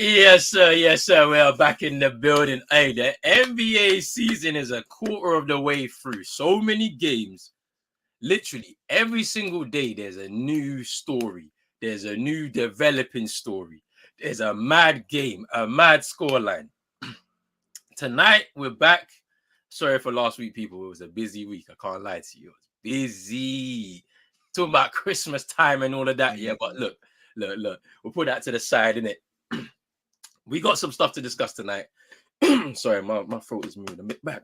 Yes, sir. Yes, sir. We are back in the building. Hey, the NBA season is a quarter of the way through. So many games. Literally, every single day, there's a new story. There's a new developing story. There's a mad game, a mad scoreline. Tonight, we're back. Sorry for last week, people. It was a busy week. I can't lie to you. It was busy. Talking about Christmas time and all of that. Yeah, but look. We'll put that to the side, innit? We got some stuff to discuss tonight. Sorry, my throat is moving a bit back.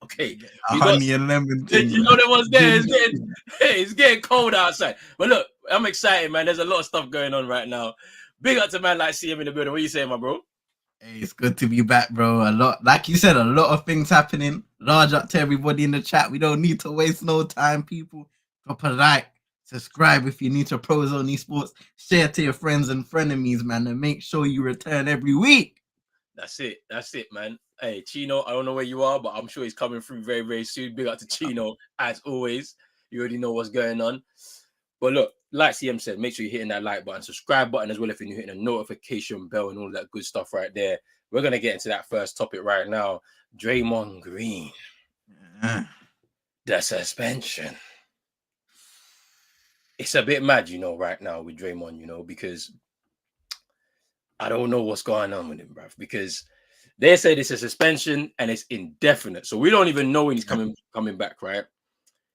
Okay, A we got honey and lemon thing. you know that was there. Ginger. It's getting cold outside. But look, I'm excited, man. There's a lot of stuff going on right now. Big up to man like CM in the building. What you saying, my bro? Hey, it's good to be back, bro. A lot, like you said, a lot of things happening. Large up to everybody in the chat. We don't need to waste no time, people. Drop a like, subscribe if you're new to Pros Only Sports. Share to your friends and frenemies, man, and make sure you return every week. That's it, man. Hey, Chino, I don't know where you are, but I'm sure he's coming through very, very soon. Big up to Chino, as always. You already know what's going on. But look, like CM said, make sure you're hitting that like button, subscribe button as well if you're hitting the notification bell and all that good stuff right there. We're going to get into that first topic right now. Draymond Green. The suspension. It's a bit mad, right now with Draymond, because I don't know what's going on with him, bruv, because they said it's a suspension and it's indefinite. So we don't even know when he's coming back, right?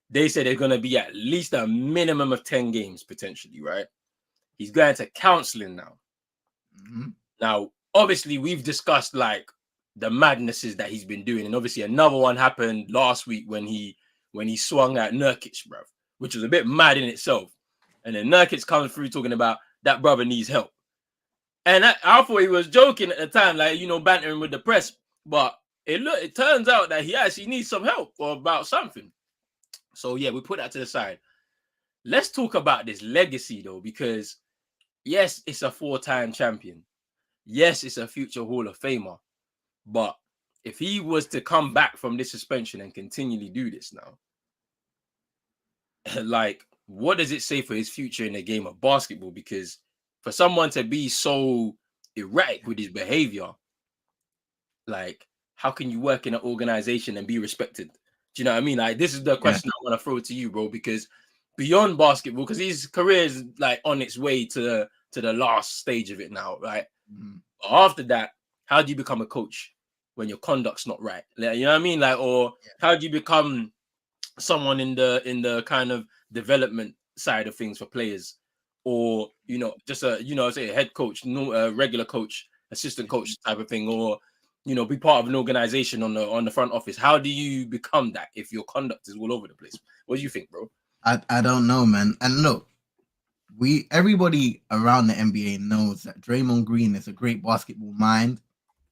They said there's going to be at least a minimum of 10 games potentially, right? He's going to counseling now. Mm-hmm. Now, obviously, we've discussed like the madnesses that he's been doing. And obviously another one happened last week when he swung at Nurkic, bruv, which was a bit mad in itself. And then Nurkic comes through talking about that brother needs help. And I thought he was joking at the time, like, bantering with the press. But it turns out that he actually needs some help or about something. So, yeah, we put that to the side. Let's talk about this legacy, though, because, yes, it's a 4-time champion. Yes, it's a future Hall of Famer. But if he was to come back from this suspension and continually do this now, like, what does it say for his future in the game of basketball? Because for someone to be so erratic with his behavior, like, how can you work in an organization and be respected? Do you know what I mean? Like, this is the question I want to throw to you, bro, because beyond basketball, because his career is like on its way to the last stage of it now, right? Mm-hmm. After that, how do you become a coach when your conduct's not right? Like, you know what I mean? Like, or how do you become someone in the kind of development side of things for players, or just say a head coach, no, regular coach, assistant coach type of thing, or be part of an organization on the front office? How do you become that if your conduct is all over the place? What do you think, bro? I don't know, man. And look, everybody around the NBA knows that Draymond Green is a great basketball mind.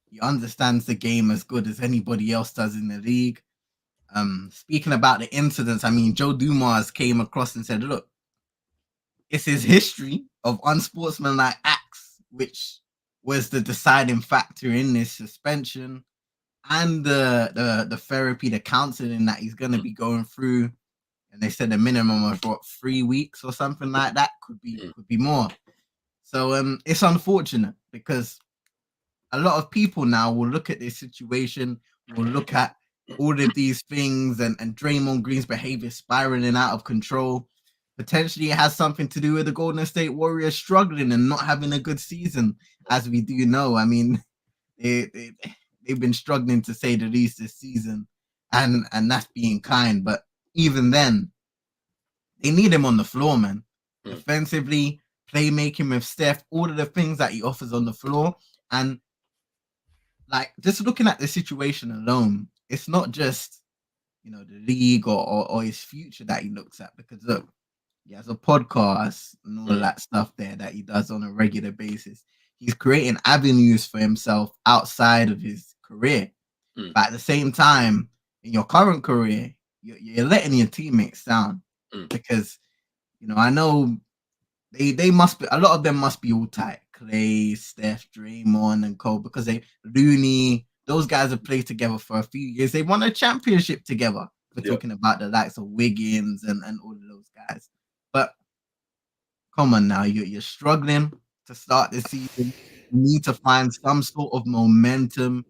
He understands the game as good as anybody else does in the league. Speaking about the incidents, I mean, Joe Dumas came across and said, look, it's his history of unsportsmanlike acts, which was the deciding factor in this suspension, and the therapy, the counseling that he's going to be going through. And they said a minimum of 3 weeks or something like that, could be more. So it's unfortunate because a lot of people now will look at this situation, will look at all of these things and Draymond Green's behavior spiraling out of control. Potentially it has something to do with the Golden State Warriors struggling and not having a good season, as we do know. I mean, they've been struggling to say the least this season, and that's being kind. But even then, they need him on the floor, man. Defensively, playmaking with Steph, all of the things that he offers on the floor. And like, just looking at the situation alone, it's not just, the league or his future that he looks at, because look, he has a podcast and all that stuff there that he does on a regular basis. He's creating avenues for himself outside of his career. But at the same time, in your current career, you're letting your teammates down because, I know they must be, a lot of them must be all tight. Clay, Steph, Draymond, and Cole, because Looney, those guys have played together for a few years. They won a championship together. We're talking about the likes of Wiggins and all of those guys. But come on now, you're struggling to start the season. You need to find some sort of momentum,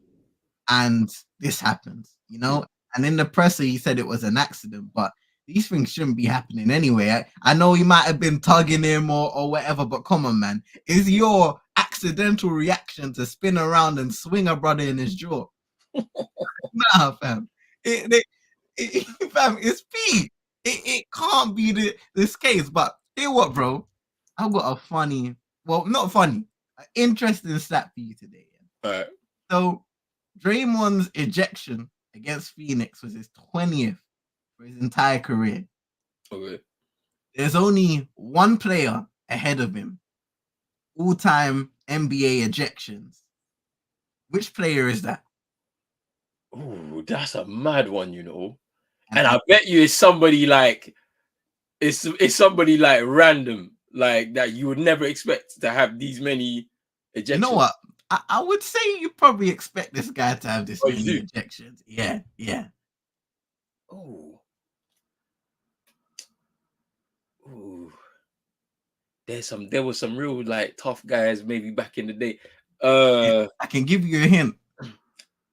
and this happens, you know. And in the presser, he said it was an accident, but these things shouldn't be happening anyway. I know he might have been tugging him or whatever, but come on, man. Is your accidental reaction to spin around and swing a brother in his jaw? Nah, fam. Fam, it's P. It can't be this case. But you know what, bro? I've got a funny, well, not funny, an interesting stat for you today. All right. So, Draymond's ejection against Phoenix was his 20th for his entire career. Okay. There's only one player ahead of him, all-time NBA ejections. Which player is that? Ooh, that's a mad one, you know. And And I bet you it's somebody like it's somebody like random, like that you would never expect to have these many ejections. you know what? I would say you probably expect this guy to have this Oh, many you do? ejections. Yeah, yeah. Oh. Ooh. There was some real like tough guys maybe back in the day. I can give you a hint.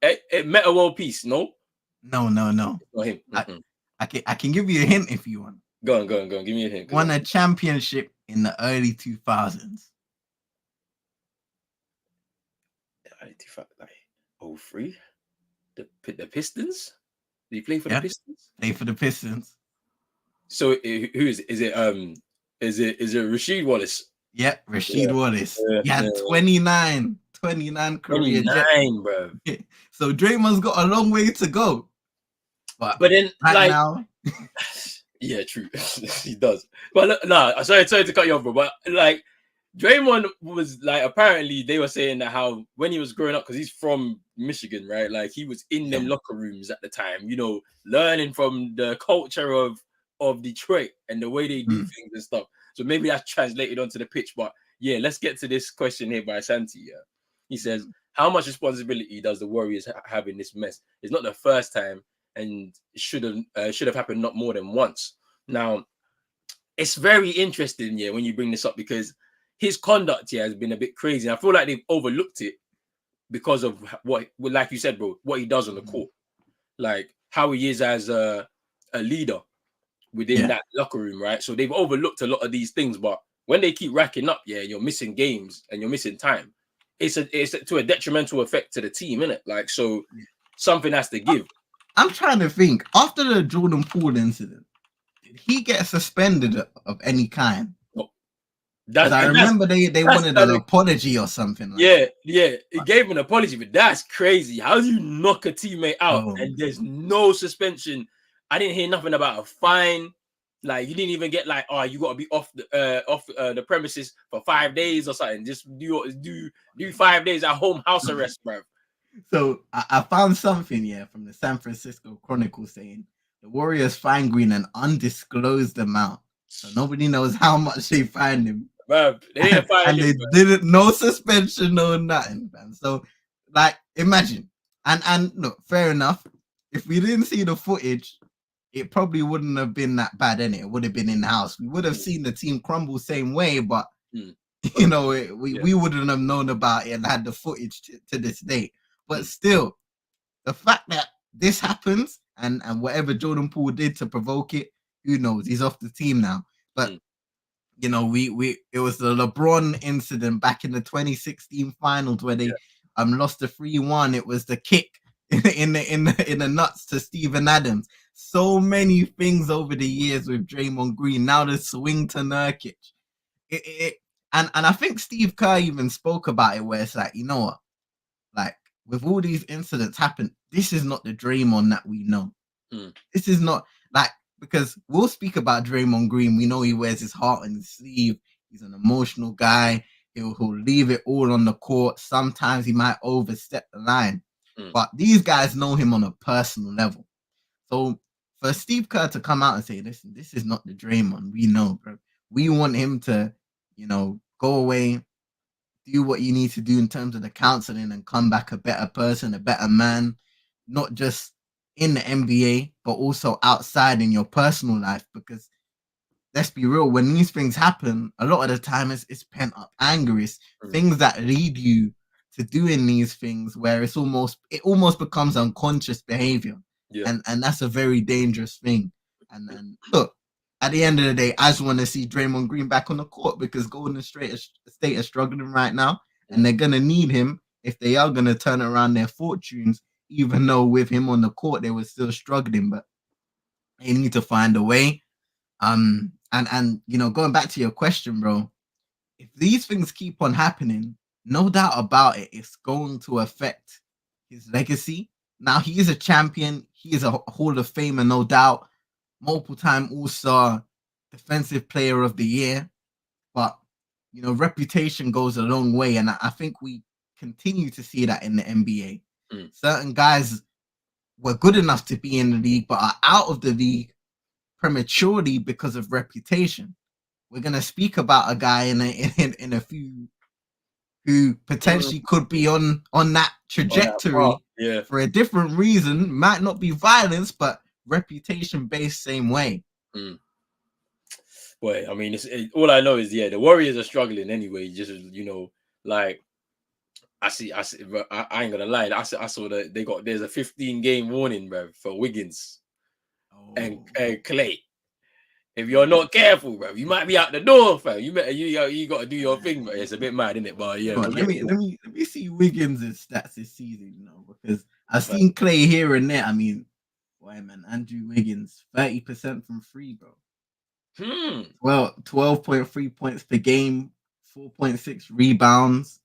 Meta World Peace, no? No. It's not him. I can give you a hint if you want. Go on. Give me a hint. Won a championship in the early 2000s. Like 03? The Pistons? Did he play for the Yeah. Pistons? Play for the Pistons. So who is it? Is it Rasheed Wallace? Yep, Rasheed Wallace. Yeah, He had 29 career 29, bro. So Draymond's got a long way to go. But then right like now, yeah, true. He does. But look, nah, sorry to cut you off, bro. But like Draymond was like, apparently they were saying that how when he was growing up, because he's from Michigan, right? Like he was in them locker rooms at the time, you know, learning from the culture of Detroit and the way they do things and stuff. So maybe that's translated onto the pitch. But yeah, let's get to this question here by Santi. Yeah. He says, how much responsibility does the Warriors have in this mess? It's not the first time, and it should have happened not more than once. Now, it's very interesting, yeah, when you bring this up, because his conduct here has been a bit crazy. I feel like they've overlooked it because of what, like you said, bro, what he does on the court, like how he is as a leader within that locker room, right? So they've overlooked a lot of these things, but when they keep racking up, yeah, you're missing games and you're missing time. It's to a detrimental effect to the team, isn't it? Like, so something has to give. I'm trying to think. After the Jordan Poole incident, did he get suspended of any kind? Because I remember they wanted an apology or something. Like yeah. It gave an apology, but that's crazy. How do you knock a teammate out and there's no suspension? I didn't hear nothing about a fine. Like you didn't even get like, oh, you got to be off the premises for 5 days or something. Just do 5 days at home house arrest, bro. So I found something from the San Francisco Chronicle saying the Warriors fined Green an undisclosed amount, so nobody knows how much they fined him. Bro, they didn't fine him, didn't, no suspension, no nothing, man. So like imagine, and look, fair enough. If we didn't see the footage, it probably wouldn't have been that bad, innit? It would have been in house. We would have seen the team crumble same way, but you know, we wouldn't have known about it and had the footage to this day. But still, the fact that this happens and whatever Jordan Poole did to provoke it, who knows? He's off the team now. But you know, it was the LeBron incident back in the 2016 finals where they lost the 3-1. It was the kick in the nuts to Steven Adams. So many things over the years with Draymond Green. Now the swing to Nurkic. And I think Steve Kerr even spoke about it, where it's like, you know what, like with all these incidents happen, this is not the Draymond that we know. This is not like, because we'll speak about Draymond Green. We know he wears his heart on his sleeve. He's an emotional guy. He'll leave it all on the court. Sometimes he might overstep the line. But these guys know him on a personal level. So for Steve Kerr to come out and say, listen, this is not the Draymond we know, bro. We want him to, you know, go away, do what you need to do in terms of the counseling and come back a better person, a better man, not just in the NBA, but also outside in your personal life. Because let's be real, when these things happen, a lot of the time it's pent up anger. It's Mm. things that lead you to doing these things where it almost becomes unconscious behavior. Yeah. And that's a very dangerous thing. And look, at the end of the day, I just want to see Draymond Green back on the court because State is struggling right now, and Mm. they're gonna need him if they are gonna turn around their fortunes. Even though with him on the court they were still struggling, but they need to find a way. And going back to your question, bro, if these things keep on happening, no doubt about it, it's going to affect his legacy. Now he is a champion, he is a Hall of Famer, no doubt, multiple time All-Star, defensive player of the year. But reputation goes a long way, and I think we continue to see that in the NBA. Mm. Certain guys were good enough to be in the league, but are out of the league prematurely because of reputation. We're gonna speak about a guy in a few who Mm. potentially could be on that On that part. trajectory Yeah. for a different reason. Might not be violence, but reputation based same way. Mm. Boy, I mean, all I know is the Warriors are struggling anyway. Just like I ain't gonna lie. I saw that there's a 15-game warning, bro, for Wiggins Oh, and Clay. If you're not careful, bro, you might be out the door, fam. You got to do your thing, but it's a bit mad, isn't it? But yeah, we but let get me it. let me let me see Wiggins' stats this season, because I've But, seen Clay here and there. I mean, boy, man, Andrew Wiggins, 30% from free, bro. hmm, Well, 12.3 points per game, 4.6 rebounds,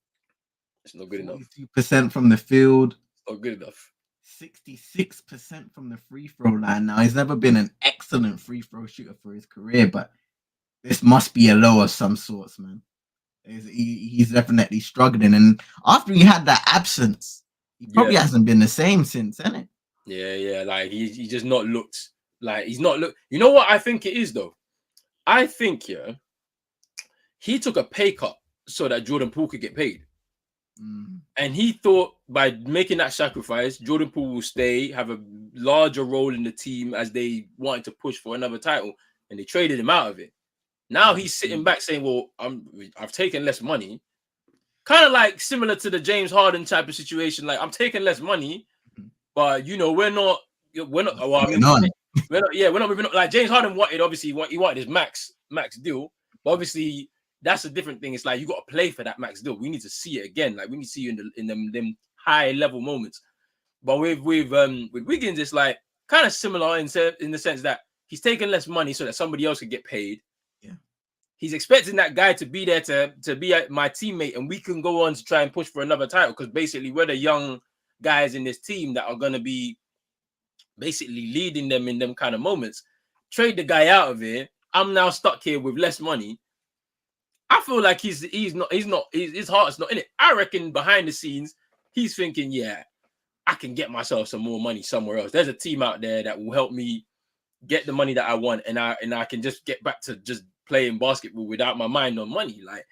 it's not good enough. 42% from the field, It's not good enough. 66% from the free throw line. Now, he's never been an excellent free throw shooter for his career, but this must be a low of some sorts, man. He's definitely struggling. And after he had that absence, he Yeah, probably hasn't been the same since, hasn't yeah. Like he just not looked like he's not look. You know what I think it is though? I think he took a pay cut so that Jordan Poole could get paid. Mm. And he thought by making that sacrifice, Jordan Poole will stay, have a larger role in the team as they wanted to push for another title, and they traded him out of it. Now he's sitting back saying, "Well, I've taken less money." Kind of like similar to the James Harden type of situation. Like I'm taking less money, but we're not. What's Well, I going mean, on? we're not. Yeah, we're not moving on. Like James Harden wanted, obviously, he wanted his max deal, but obviously that's a different thing. It's like you got to play for that max deal. We need to see it again. Like we need to see you in them high level moments. But with Wiggins, it's like kind of similar in the sense that he's taking less money so that somebody else could get paid. Yeah. He's expecting that guy to be there to be my teammate, and we can go on to try and push for another title because basically we're the young guys in this team that are going to be basically leading them in them kind of moments. Trade the guy out of here. I'm now stuck here with less money. I feel like his heart's not in it. I reckon behind the scenes he's thinking, yeah, I can get myself some more money somewhere else. There's a team out there that will help me get the money that I want, and I can just get back to just playing basketball without my mind on money. Like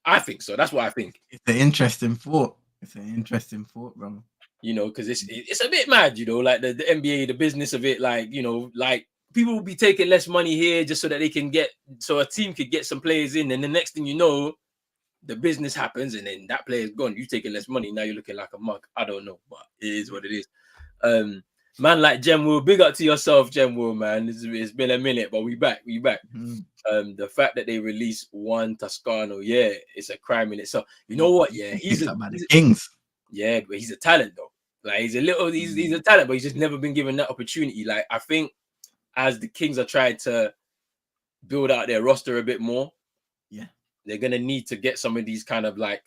I think so. That's what I think. It's an interesting thought. It's an interesting thought, bro. Because it's a bit mad. Like the NBA, the business of it. Like people will be taking less money here just so that they can so a team could get some players in, and the next thing you know, the business happens, and then that player's gone. You taking less money, now you're looking like a mug. I don't know, but it is what it is. Man, like Gem Will, big up to yourself, Gem Will, man. It's been a minute, but we back. Mm-hmm. The fact that they released Juan Toscano, yeah, it's a crime in itself. You know what? Yeah, Picked up by the Kings. yeah, but he's a talent though. Like he's a talent, but he's just never been given that opportunity. Like I think as the Kings are trying to build out their roster a bit more, Yeah, they're gonna need to get some of these kind of like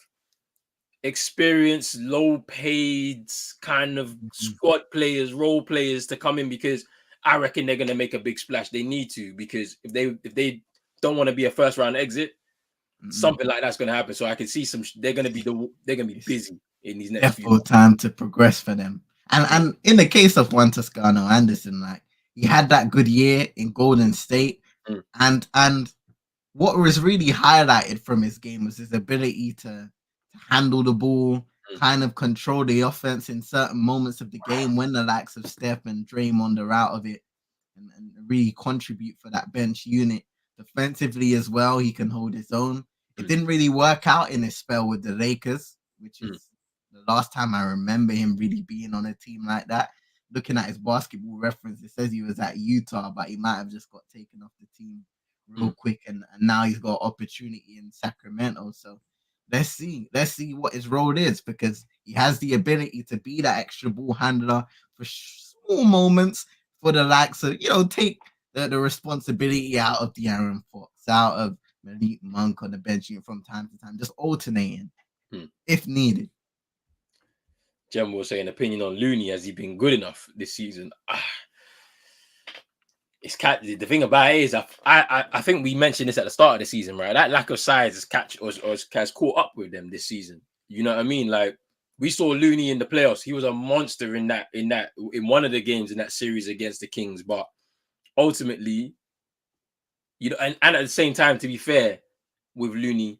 experienced, low paid kind of squad players, role players to come in because I reckon they're gonna make a big splash. They need to because if they don't want to be a first round exit, something like that's gonna happen. So I can see they're gonna be busy in these next few therefore months. time to progress for them. And in the case of Juan Toscano Anderson, like he had that good year in Golden State, Mm. and what was really highlighted from his game was his ability to handle the ball, Mm. kind of control the offense in certain moments of the game when the likes of Steph and Draymond are out of it. and really contribute for that bench unit. Defensively as well, he can hold his own. It Mm, didn't really work out in his spell with the Lakers, which mm, is the last time I remember him really being on a team like that. Looking at his basketball reference, it says he was at Utah, but he might have just got taken off the team real mm, quick, and now he's got opportunity in Sacramento. So let's see what his role is, because he has the ability to be that extra ball handler for small moments, for the likes of, take the responsibility out of De'Aaron Fox, out of Malik Monk on the bench from time to time, just alternating mm. if needed. Jem was saying opinion on Looney. Has he been good enough this season? It's the thing about it is I think we mentioned this at the start of the season, right? That lack of size has caught up with them this season. You know what I mean? Like, we saw Looney in the playoffs. He was a monster in one of the games in that series against the Kings. But ultimately, and at the same time, to be fair with Looney,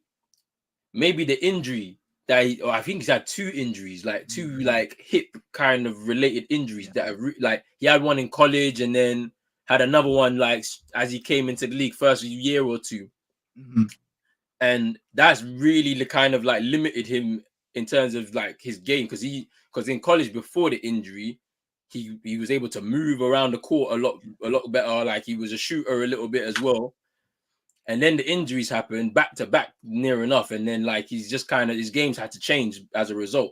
maybe the injury I think he's had two injuries, like two like hip kind of related injuries Yeah. that are like, he had one in college and then had another one like as he came into the league first year or two. Mm-hmm. And that's really the kind of like limited him in terms of like his game, because in college before the injury, he was able to move around the court a lot better. Like, he was a shooter a little bit as well. And then the injuries happened back to back near enough. And then like he's just kind of, his games had to change as a result.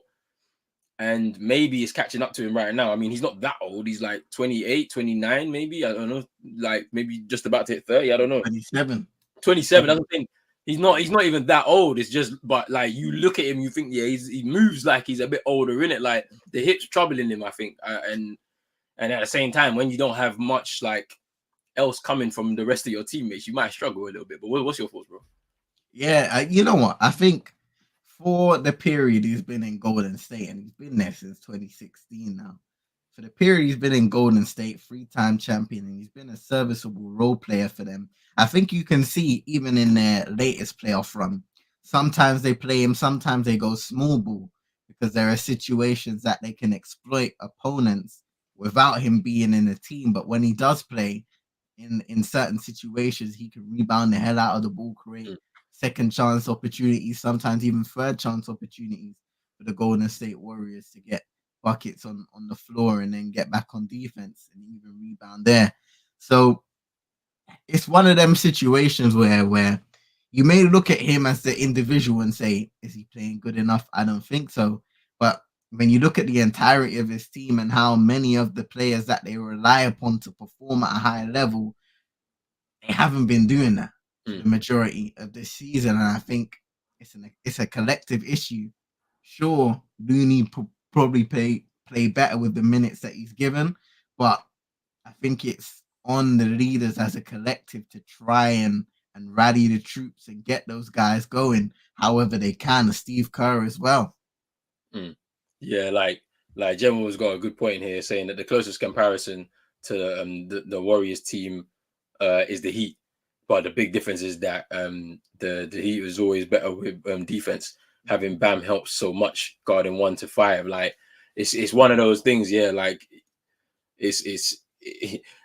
And maybe it's catching up to him right now. I mean, he's not that old. He's like 28, 29, maybe. I don't know. Like maybe just about to hit 30. I don't know. 27. 27. That's the thing. He's not even that old. It's just, but like, you look at him, you think, yeah, he moves like he's a bit older in it. Like, the hips troubling him, I think. And at the same time, when you don't have much like else coming from the rest of your teammates, you might struggle a little bit. But what's your thoughts, bro? Yeah, you know what? I think for the period he's been in Golden State, and he's been there since 2016 now. For the period he's been in Golden State, three-time champion, and he's been a serviceable role player for them. I think you can see even in their latest playoff run, sometimes they play him, sometimes they go small ball, because there are situations that they can exploit opponents without him being in the team. But when he does play in certain situations, he can rebound the hell out of the ball, create Mm, second chance opportunities, sometimes even third chance opportunities for the Golden State Warriors to get buckets on the floor and then get back on defense and even rebound there. So it's one of them situations where you may look at him as the individual and say, is he playing good enough? I don't think so. But when you look at the entirety of his team and how many of the players that they rely upon to perform at a high level, they haven't been doing that for mm, the majority of this season. And I think it's a collective issue. Sure, Looney probably play better with the minutes that he's given, but I think it's on the leaders as a collective to try and rally the troops and get those guys going however they can. Steve Kerr as well. mm. Yeah, like Gemma's got a good point here, saying that the closest comparison to the Warriors team is the Heat, but the big difference is that the Heat was always better with defense. Having Bam helps so much guarding 1 to 5. Like, it's one of those things. Yeah, like it's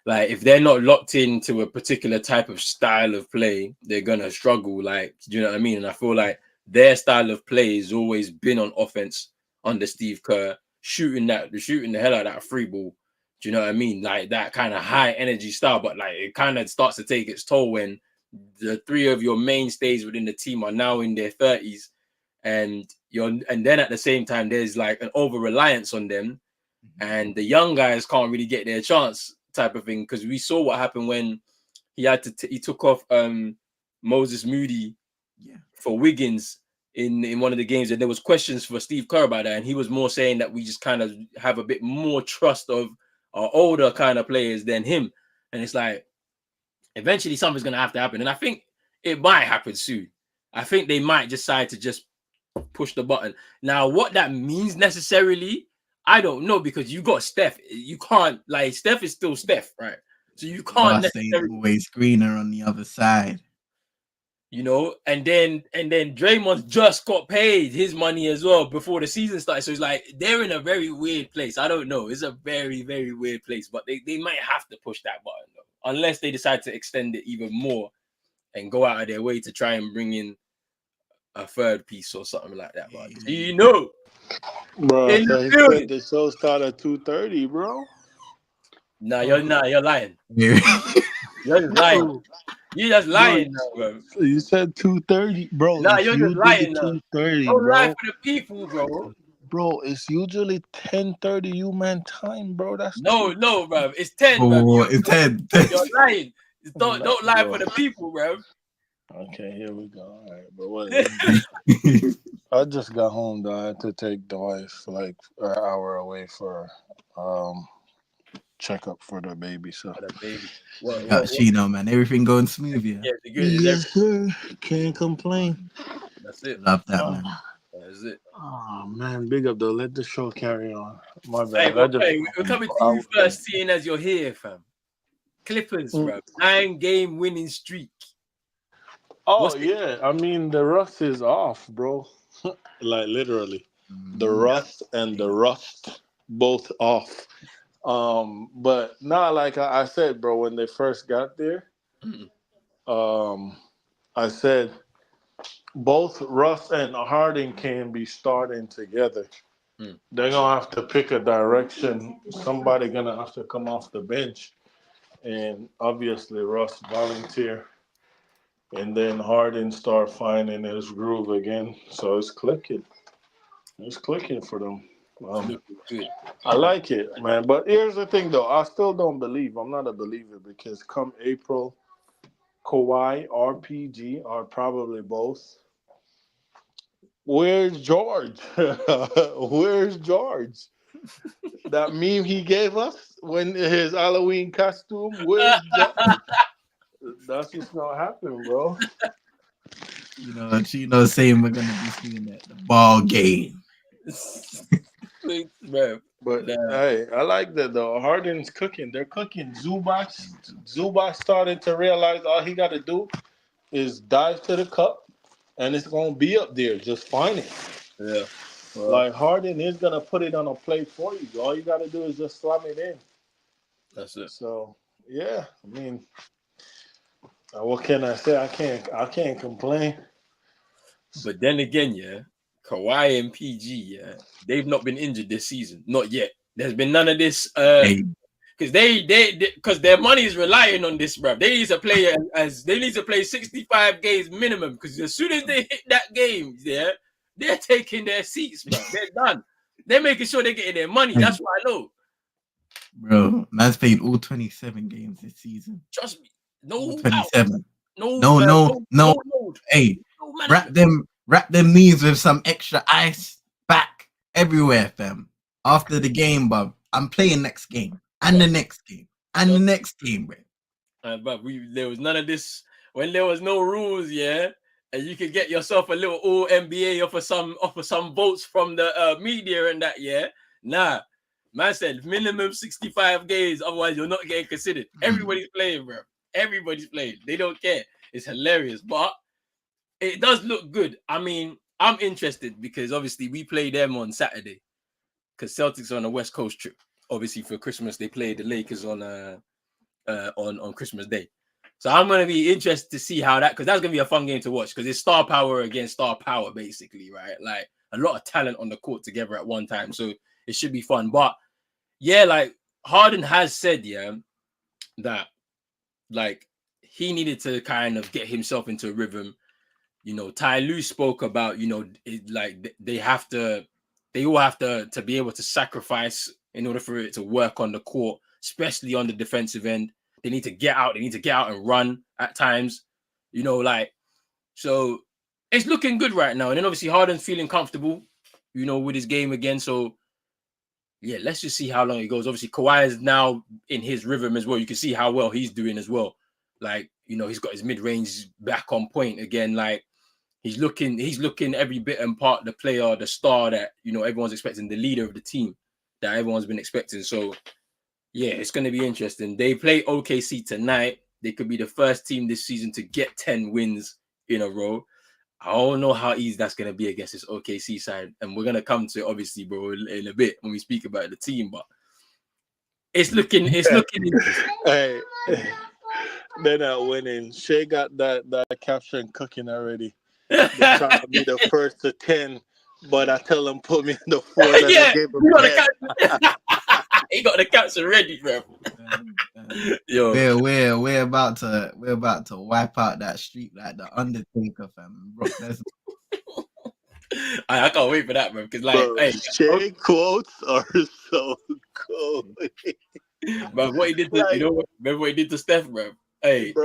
like, if they're not locked into a particular type of style of play, they're gonna struggle. Like, do you know what I mean? And I feel like their style of play has always been on offense under Steve Kerr, shooting the hell out of that free ball. Do you know what I mean? Like, that kind of high energy style, but like, it kind of starts to take its toll when the three of your mainstays within the team are now in their 30s, and then at the same time there's like an over reliance on them, and the young guys can't really get their chance, type of thing. Because we saw what happened when he took off Moses Moody Yeah. for Wiggins in one of the games, and there was questions for Steve Kerr about that, and he was more saying that we just kind of have a bit more trust of our older kind of players than him. And it's like, eventually something's gonna have to happen, and I think it might happen soon. I think they might decide to just push the button. Now, what that means necessarily, I don't know, because you got Steph. You can't, like, Steph is still Steph, right? So you can't Grass ain't necessarily, always greener on the other side. you know, and then Draymond just got paid his money as well before the season started. So it's like they're in a very weird place. I don't know. It's a very, very weird place, but they might have to push that button though, unless they decide to extend it even more and go out of their way to try and bring in a third piece or something like that. But you know, Bro, in the so he said building. the show start at 2:30, bro. You're lying. You're just lying. Bro, You're just bro, lying now, bro. so you said 2:30, bro. It's You're just usually lying now. 2:30, Don't lie bro. for the people, bro. Bro, it's usually 10:30 human time, bro. That's No, bro. It's 10, bro. Oh, it's 10. You're lying. Nah, Don't lie for bro. the people, bro. Okay, here we go. All right, bro. Whatever. I just got home, though. I had to take the wife like an hour away for checkup for the baby. So For the baby. She know, man. Everything going smooth, yeah. Yeah, the good is yes, sir. Can't complain. That's it. Love that, man. That's it. Oh man, big up though. Let the show carry on. My Hey, bad. we're coming to you first, seeing as you're here, fam. Clippers, bro. 9-game winning streak. Oh yeah, I mean the rust is off, bro. Like literally, the rust and the rust both off. But not like I said, bro. When they first got there, I said both Russ and Harding can be starting together. They're gonna have to pick a direction. Somebody gonna have to come off the bench, and obviously Russ volunteer, and then Harden start finding his groove again. So it's clicking. It's clicking for them. Good. I like it, man. But here's the thing, though. I still don't believe. I'm not a believer because come April, Kawhi or PG are probably both. Where's George? Where's George? That meme he gave us when his Halloween costume. Where's George? That's just not happening, bro. Chino saying we're gonna be seeing the ball game. Bro. But hey, I like that though. Harden's cooking. They're cooking. Zubac started to realize all he got to do is dive to the cup, and it's gonna be up there. Just find it. Yeah. Well, Like Harden is gonna put it on a plate for you. All you got to do is just slam it in. that's it. So yeah, I mean, what can I say? I can't complain. But then again, yeah, Kawhi and PG, yeah, they've not been injured this season. Not yet. There's been none of this because because their money is relying on this, bro. They need to play as they need to play 65 games minimum because as soon as they hit that game, yeah, they're taking their seats, bro. They're done. They're making sure they're getting their money. That's what I know. Bro, man's played all 27 games this season. Trust me. No 27. No. Hey, wrap them knees with some extra ice back everywhere, fam. After the game, bub. I'm playing next game. And the next game. And the next game, bro. But there was none of this when there was no rules, yeah. And you could get yourself a little all NBA offer some votes from the media and that, yeah. Nah. Man said minimum 65 games, otherwise you're not getting considered. Everybody's playing, bro. Everybody's playing. They don't care. It's hilarious, but it does look good. I mean, I'm interested because obviously we play them on Saturday because Celtics are on a West Coast trip. Obviously for Christmas they play the Lakers on Christmas Day. So I'm gonna be interested to see how that because that's gonna be a fun game to watch because it's star power against star power basically, right? Like a lot of talent on the court together at one time. So it should be fun. But yeah, like Harden has said, yeah, that like he needed to kind of get himself into a rhythm. Ty Lue spoke about, like they all have to be able to sacrifice in order for it to work on the court, especially on the defensive end. They need to get out. They need to get out and run at times, so it's looking good right now. And then obviously Harden's feeling comfortable, with his game again. So yeah, let's just see how long it goes. Obviously Kawhi is now in his rhythm as well. You can see how well he's doing as well. Like, he's got his mid-range back on point again. Like, he's looking every bit and part the player, the star that, everyone's expecting, the leader of the team that everyone's been expecting. So, yeah, it's going to be interesting. They play OKC tonight. They could be the first team this season to get 10 wins in a row. I don't know how easy that's gonna be against this OKC side, and we're gonna come to it obviously, bro, in a bit when we speak about the team. But it's looking interesting. Hey, they're not winning. Shea got that caption cooking already. They're trying to be the first to 10, but I tell them put me in the 4 that I gave them 10. He got the caption ready, bro. Yo, we're about to wipe out that streak like the Undertaker, fam. Brock Lesnar. I can't wait for that, man. Because hey, Shea quotes are so cool. But what he did to, remember what he did to Steph, bro? Hey, bro.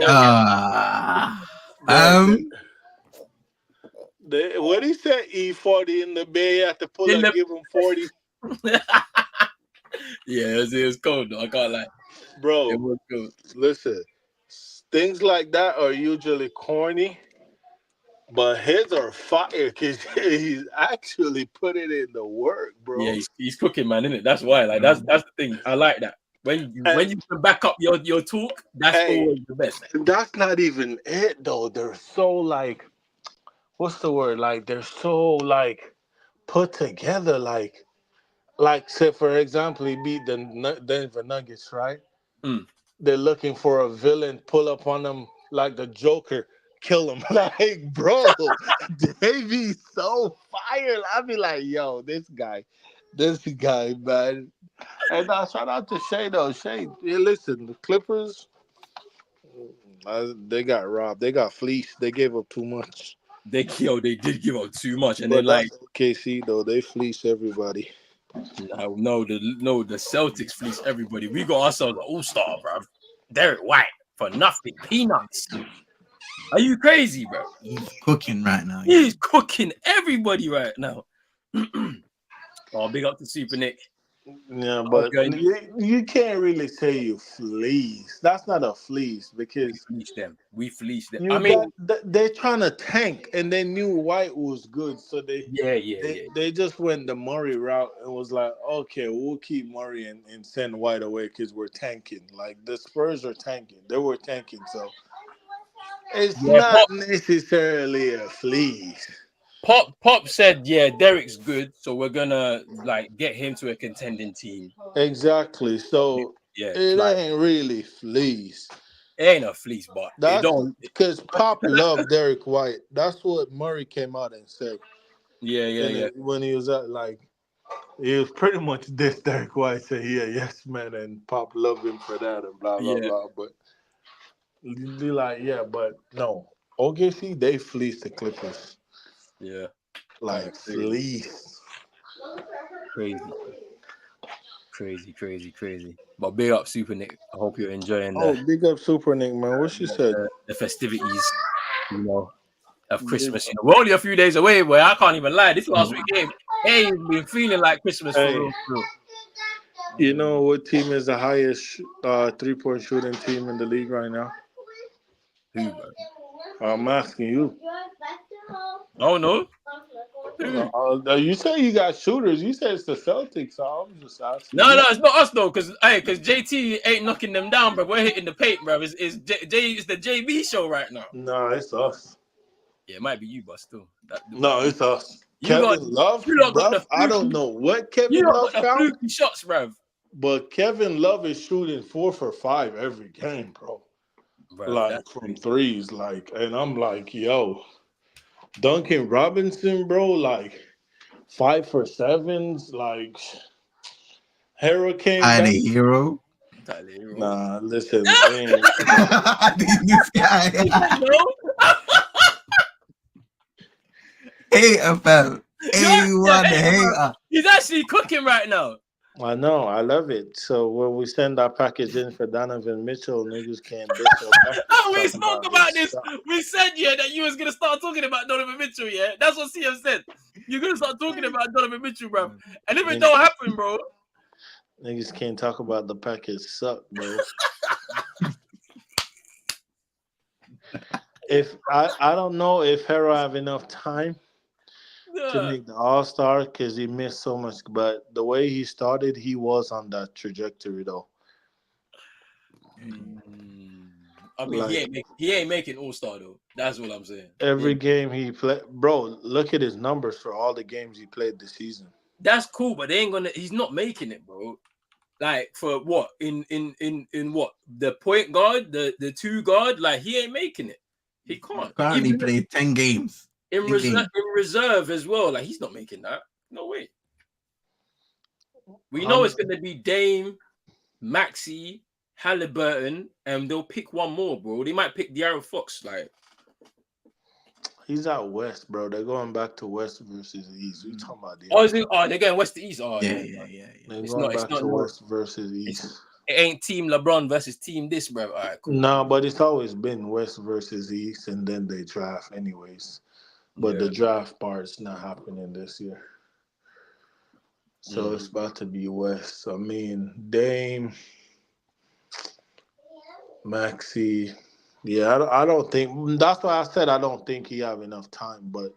What he said, E40 in the bay, you have to pull and give him 40. Yeah, it was cold though. I can't lie, bro. It was cold. Listen, things like that are usually corny, but his are fire because he's actually putting in the work, bro. Yeah, he's cooking, man, isn't it? That's why, like, that's the thing. I like that. When you can back up your talk, that's always the best. That's not even it though. They're so like, what's the word? Like they're so like put together. Like say for example, he beat the Denver Nuggets, right? They're looking for a villain, pull up on them like the Joker, kill him. Like, bro, they be so fire. I be like, yo, this guy, man. And shout out to Shea though. Shea, listen, the Clippers, they got robbed. They got fleeced. They gave up too much. They did give up too much, and but then like KC though, they fleeced everybody. No, the Celtics fleeced everybody. We got ourselves an all-star, bro. Derek White for nothing, peanuts. Are you crazy, bro? He's cooking right now. He's cooking everybody right now. Oh, big up to Super Nick. Yeah, but you can't really say you fleece. That's not a fleece because we fleeced them. I mean, they're trying to tank, and they knew White was good, so they just went the Murray route and was like, okay, we'll keep Murray and send White away because we're tanking. Like the Spurs are tanking, they were tanking, so it's not necessarily a fleece. Pop said, yeah, Derek's good, so we're gonna like get him to a contending team. Exactly. So it ain't really fleece. It ain't a fleece, but that's because Pop loved Derek White. That's what Murray came out and said. Yeah. When he was he was pretty much this Derek White said, yeah, yes, man, and Pop loved him for that and blah blah blah. But but no, OKC they fleeced the Clippers. Yeah. Like fleece. Crazy. But big up Super Nick. I hope you're enjoying big up Super Nick, man. What she said? The festivities, of Christmas. We're only a few days away, boy. I can't even lie. This last week game, ain't been feeling like Christmas for real. You know what team is the highest 3-point shooting team in the league right now? Who, bro? I'm asking you. Oh no. You say you got shooters. You said it's the Celtics. So I'm just asking. No, it's not us though, because JT ain't knocking them down, bro. We're hitting the paint, bro. It's the JB show right now. No, it's us. Yeah, it might be you, but still. No, it's us. Kevin Love. I don't know what Kevin Love got the fluky shots, bro. But Kevin Love is shooting 4 for 5 every game, bro. Like from threes, and I'm like, yo. Duncan Robinson, bro, like 5 for 7s, like Hurricane. Tyler Hero. Nah, listen. This guy. Hater, fam. A1 hater. He's actually cooking right now. I know, I love it. So when we send our package in for Donovan Mitchell, niggas can't we spoke about this. We said, that you was going to start talking about Donovan Mitchell, That's what CM said. You're going to start talking about Donovan Mitchell, bro. And if it don't happen, bro. Niggas can't talk about the package suck, bro. If I don't know if Hero have enough time to make the All-Star because he missed so much, but the way he started, he was on that trajectory though. I mean, Like he ain't making All-Star though. That's what I'm saying. every game he played, bro. Look at his numbers for all the games he played this season. That's cool, but they ain't gonna. He's not making it, bro. Like for what? In what? The point guard, the two guard. Like he ain't making it. He can't. Currently Even played 10 games. in reserve as well. Like he's not making that. No way. We know it's gonna be Dame, Maxey, Halliburton, and they'll pick one more, bro. They might pick De'Aaron Fox. Like he's out west, bro. They're going back to west versus east. We talking about they're going west to east. Oh Yeah. They're It's going not. It's back not to no. west versus east. It ain't Team LeBron versus Team this, bro. All right, cool. No, but it's always been west versus east, and then they draft anyways. But the draft part's not happening this year. So it's about to be west. I mean, Dame, Maxey. Yeah, I don't think that's why I said I don't think he have enough time. But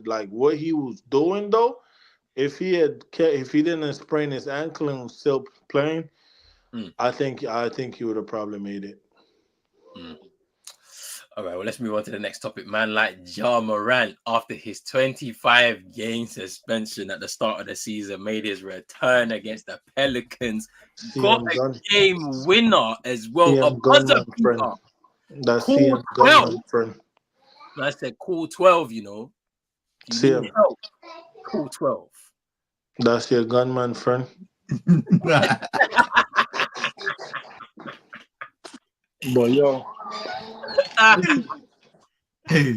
like what he was doing though, if he didn't sprain his ankle and was still playing, I think he would have probably made it. All right, well, let's move on to the next topic. Man, like Ja Morant, after his 25-game suspension at the start of the season, made his return against the Pelicans. Got a game winner as well. A buzzer beater. That's Cool 12. Friend. I said cool 12, you know. You need help. Cool 12. That's your gunman friend. But yo,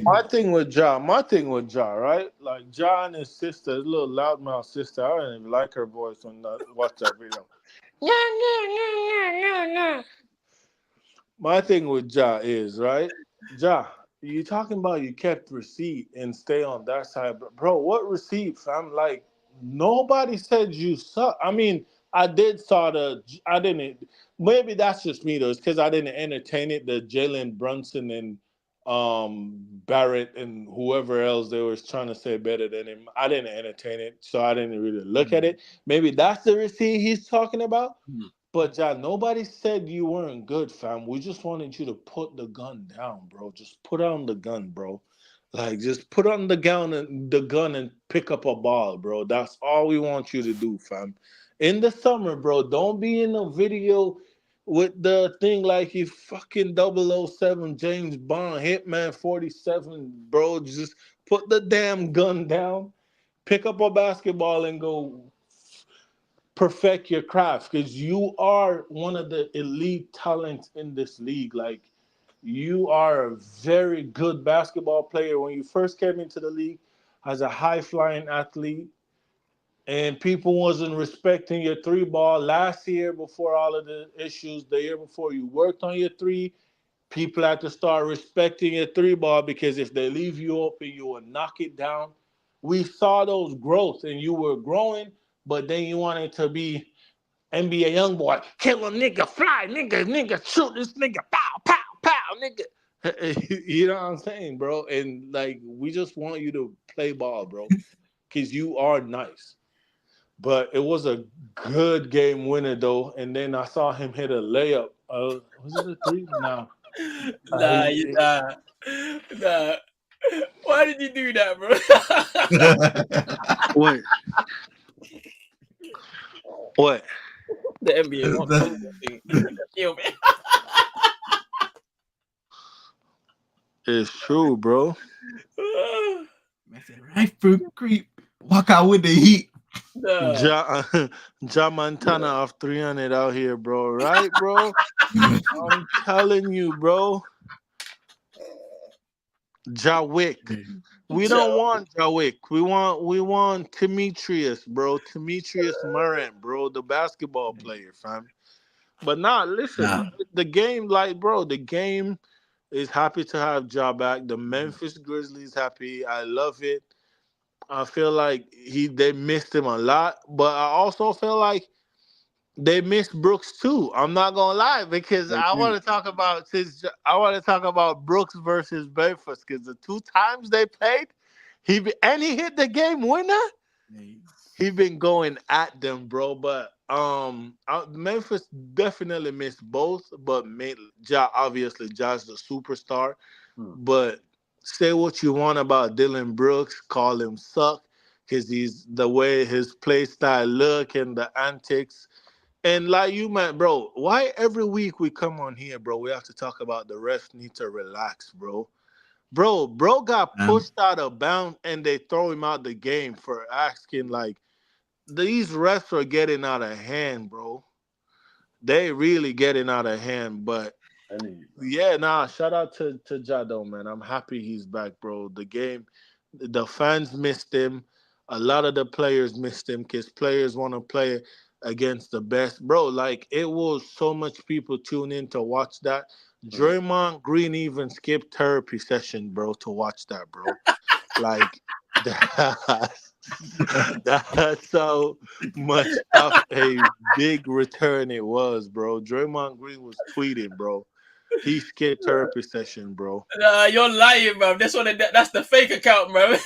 my thing with Ja, right? Like Ja and his sister, his little loudmouth sister. I don't even like her voice when I watch that video. My thing with Ja is, right? Ja, you talking about you kept receipt and stay on that side, bro? What receipt, fam? Like nobody said you suck. I mean, I didn't. Maybe that's just me though. It's because I didn't entertain it. The Jalen Brunson and Barrett and whoever else they was trying to say better than him. I didn't entertain it, so I didn't really look at it. Maybe that's the receipt he's talking about. But yeah, nobody said you weren't good, fam. We just wanted you to put the gun down, bro. Just put on the gun, bro. Like just put on the gun and pick up a ball, bro. That's all we want you to do, fam. In the summer, bro, don't be in a video with the thing like you fucking 007 James Bond, Hitman 47, bro. Just put the damn gun down, pick up a basketball and go perfect your craft because you are one of the elite talents in this league. Like you are a very good basketball player. When you first came into the league as a high-flying athlete, and people wasn't respecting your three ball last year before all of the issues. The year before you worked on your three, people had to start respecting your three ball because if they leave you open, you will knock it down. We saw those growths and you were growing, but then you wanted to be NBA young boy, kill a nigga, fly nigga, shoot this nigga, pow, pow, pow, nigga. You know what I'm saying, bro? And like, we just want you to play ball, bro, because you are nice. But it was a good game winner, though. And then I saw him hit a layup. Was it a three? Nah. Nah. Why did you do that, bro? What? The NBA. It's true, bro. Right through creep. Walk out with the heat. Ja Montana off 300 out here, bro. Right, bro? I'm telling you, bro. Ja Wick. We don't want Ja Wick. We want Demetrius, bro. Demetrius Morant, bro, the basketball player, fam. But listen, the game, like, bro, the game is happy to have Ja back. The Memphis Grizzlies happy. I love it. I feel like they missed him a lot, but I also feel like they missed Brooks too. I'm not gonna lie because I want to talk about Brooks versus Memphis because the two times they played, he hit the game winner. He been going at them, bro. But Memphis definitely missed both, but Ja obviously Ja's the superstar. Hmm. But say what you want about Dylan Brooks, call him suck, because he's the way his play style look and the antics. And like you man, bro, why every week we come on here, bro, we have to talk about the refs need to relax, bro. Bro got Um, pushed out of bounds and they throw him out the game for asking like these refs are getting out of hand, bro. They really getting out of hand. But I knew you, bro. yeah, nah, shout out to Jado, man. I'm happy he's back, bro. The game, the fans missed him. A lot of the players missed him because players want to play against the best, bro. Like it was so much people tune in to watch that. Hmm. Draymond Green even skipped therapy session, bro, to watch that, bro. Like that, that's how much of a big return it was, bro. Draymond Green was tweeting, bro. He skipped therapy session, bro. Nah, you're lying, bro. That's the fake account, bro.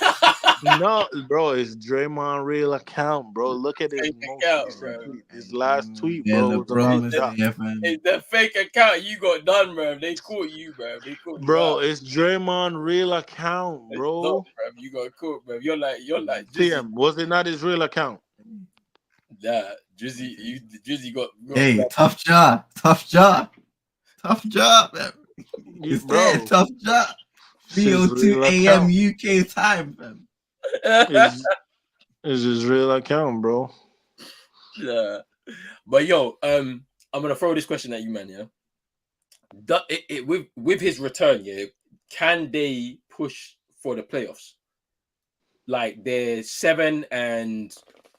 No, bro, it's Draymond real account, bro. Look at his Fake most account, recent bro. tweet. His last tweet, yeah, bro, was about LeBron was Ja. there, fam. It's the fake account you got done, bro. They caught you, bro. They caught you Bro, out. it's Draymond real account, It's not, bro. bro. You got caught, bro. You're like Drizzy. TM, was it not his real account? Nah, Drizzy got Hey, tough job, man. It's there, Bro, tough job. it's his 3:02 real a.m. account. UK time, fam. It's, it's his real account, bro. Yeah. But yo, I'm gonna throw this question at you, man. Yeah, with his return, yeah, can they push for the playoffs? Like they're 7 and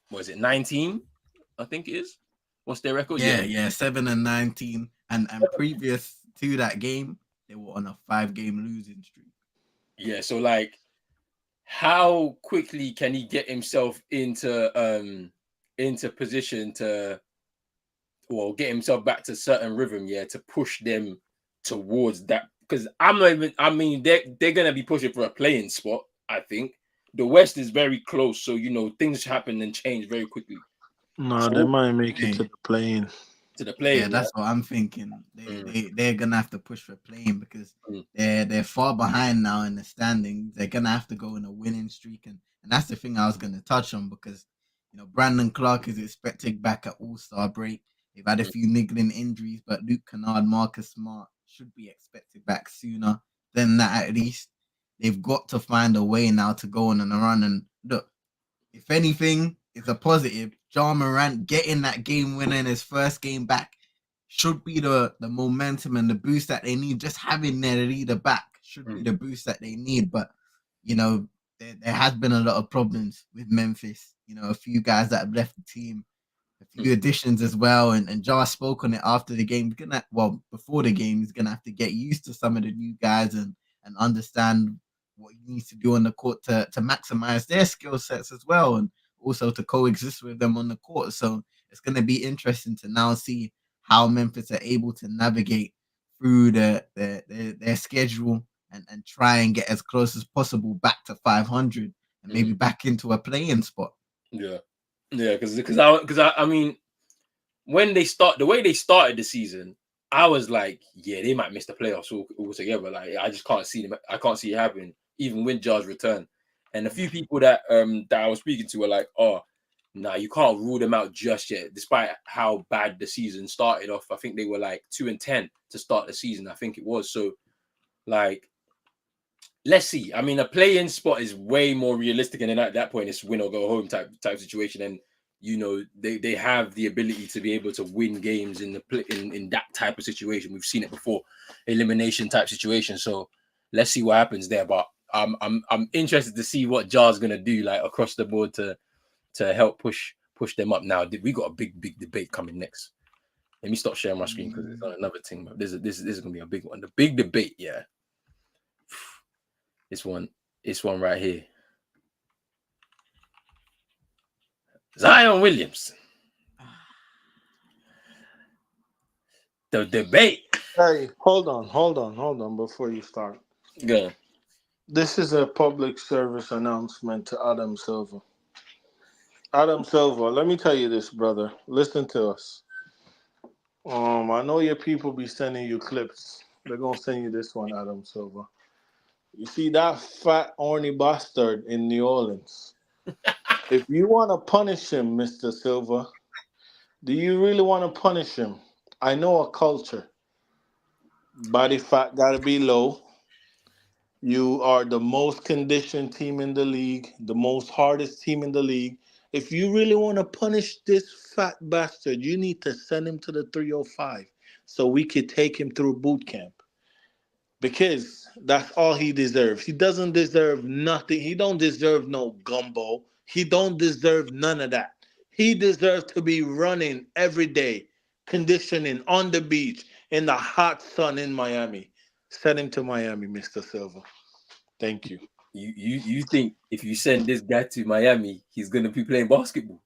what is it, 19? I think it is. What's their record? Yeah, Yeah, yeah, 7-19, and previous to that game, they were on a 5-game losing streak. yeah. So like, how quickly can he get himself into position to, well, get himself back to certain rhythm, yeah, to push them towards that? Because I'm not even. I mean, they're gonna be pushing for a playing spot. I think the West is very close, so things happen and change very quickly. No, they So might make it Hey, to the plane. to the yeah, playing, yeah. that's what I'm thinking. Mm, They're gonna have to push for playing because mm, they're far behind now in the standings. They're gonna have to go in a winning streak, and that's the thing I was gonna touch on because Brandon Clark is expected back at All-Star break. They've had a mm, few niggling injuries, but Luke Kennard, Marcus Smart should be expected back sooner than that at least. They've got to find a way now to go on a run. And look, if anything is a positive, John Morant getting that game winner in his first game back should be the momentum and the boost that they need. Just having their leader back should be mm, the boost that they need. But there has been a lot of problems with Memphis. A few guys that have left the team, a few mm, additions as well. And Jar spoke on it after the game. Before the game, he's gonna have to get used to some of the new guys and understand what he needs to do on the court to maximize their skill sets as well, and also to coexist with them on the court. So it's gonna be interesting to now see how Memphis are able to navigate through their schedule and try and get as close as possible back to 500 and mm. maybe back into a playing spot. Yeah, yeah. Because I mean, when the way they started the season, I was like, yeah, they might miss the playoffs altogether. Like, I just can't see them. I can't see it happening, even with Jar's return. And a few people that I was speaking to were like, oh, nah, you can't rule them out just yet, despite how bad the season started off. I think they were like 2-10 to start the season. I think it was. So like, let's see. I mean, a play-in spot is way more realistic, and then at that point, it's win or go home type situation. And they have the ability to be able to win games in that type of situation. We've seen it before, elimination type situation. So let's see what happens there. But I'm interested to see what Jar's gonna do like across the board to help push them up. Now we got a big debate coming next. Let me stop sharing my screen because it's on another thing. But this is gonna be a big one. The big debate, yeah. This one right here. Zion Williamson. The debate. Hey, hold on before you start. Go. This is a public service announcement to Adam Silver. Adam Silver, let me tell you this, brother. Listen to us. I know your people be sending you clips. They're gonna send you this one, Adam Silver. You see that fat, horny bastard in New Orleans. If you want to punish him, Mr. Silver, do you really want to punish him? I know a culture. Body fat gotta be low. You are the most conditioned team in the league, the most hardest team in the league. If you really want to punish this fat bastard, you need to send him to the 305 so we could take him through boot camp. Because that's all he deserves. He doesn't deserve nothing. He don't deserve no gumbo. He don't deserve none of that. He deserves to be running every day, conditioning on the beach in the hot sun in Miami. Send him to Miami, Mr. Silver. Thank you. You think if you send this guy to Miami, he's gonna be playing basketball?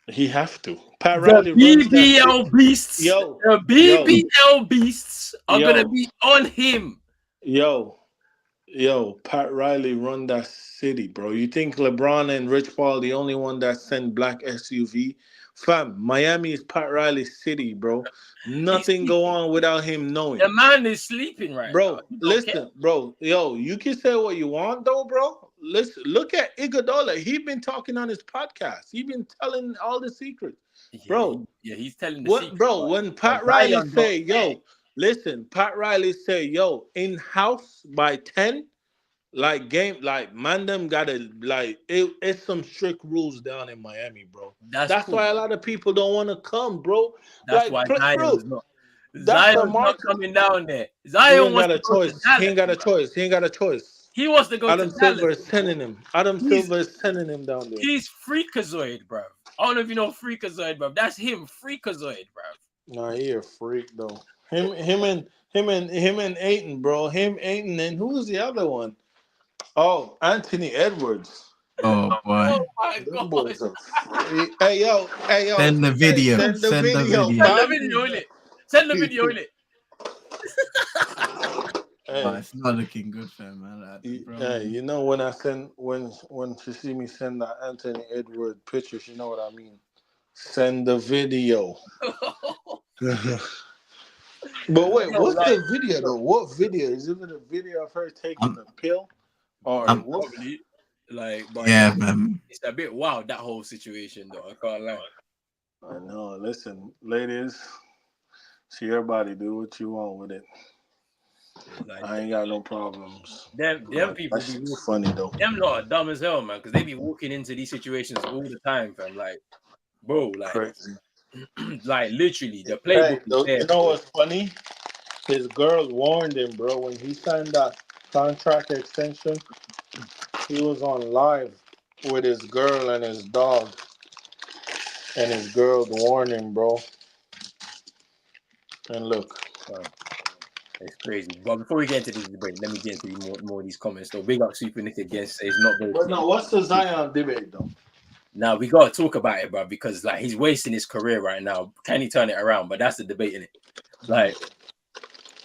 He have to. Pat The Riley runs that BBL city. beasts, Yo, the BBL beasts are gonna be on him. yo, Pat Riley run that city, bro. You think LeBron and Rich Paul the only one that send black SUV? Fam, Miami is Pat Riley's city, bro. He's Nothing go sleeping. on without him knowing. The man is sleeping right now. Bro, He don't care. listen, bro. Yo, you can say what you want though, bro. Listen, look at Iguodala. He been talking on his podcast. He been telling all the secrets. Bro, He's telling the what, secret. bro? When But Pat Riley Zion don't say, care. "Yo, listen," Pat Riley say, "Yo, in house by 10, like game, like man, them gotta like it's some strict rules down in Miami, bro. That's That's cool. why a lot of people don't want to come, bro. That's Like, why bro, Zion's not. that's a Zion's not mark. coming down there. He Zion ain't wants got to a go to choice. He Dallas, ain't got a bro. choice. He ain't got a choice. He wants to go to Adam Dallas, Silver is bro. sending him. Adam He's Silver is sending him down there. he's freakazoid, bro. I don't know if you know freakazoid, bro. That's him, freakazoid, bro. Nah, he a freak though. Him and Aiton, bro. Him, Aiton, and who's the other one? Oh, Anthony Edwards. Oh boy. Oh my Them god. boys are free. Hey yo, Send the hey, video. send the Send the video, video. Send the fam. video in it. Send the video in it. Oh, Hey, it's not looking good for him, man. Like, bro, hey, you know when I send when she see me send that Anthony Edwards picture, she know what I mean. Send the video. But wait, Yo, what's like, the video though? What video? Is it a video of her taking I'm, the pill? Or I'm, what? probably, like, but yeah, man. it's a bit wild, that whole situation, though. I can't lie. I know. Listen, ladies, see your body. Do what you want with it. Like, I ain't got no problems. them But people that be shit's walking. funny though. Them lot are dumb as hell, man, because they be walking into these situations all the time, fam. Like, bro, like, Crazy. like literally, the playbook Hey, is there. you know Bro. what's funny? His girl warned him, bro. When he signed that contract extension, he was on live with his girl and his dog, and his girl warned him, bro. And look, It's crazy. But before we get into this debate, let me get into more of these comments. So big up Super Nick again says not very. but now what's the Zion debate though? Now we gotta talk about it, bro, because like he's wasting his career right now. Can he turn it around? But that's the debate in it. Like,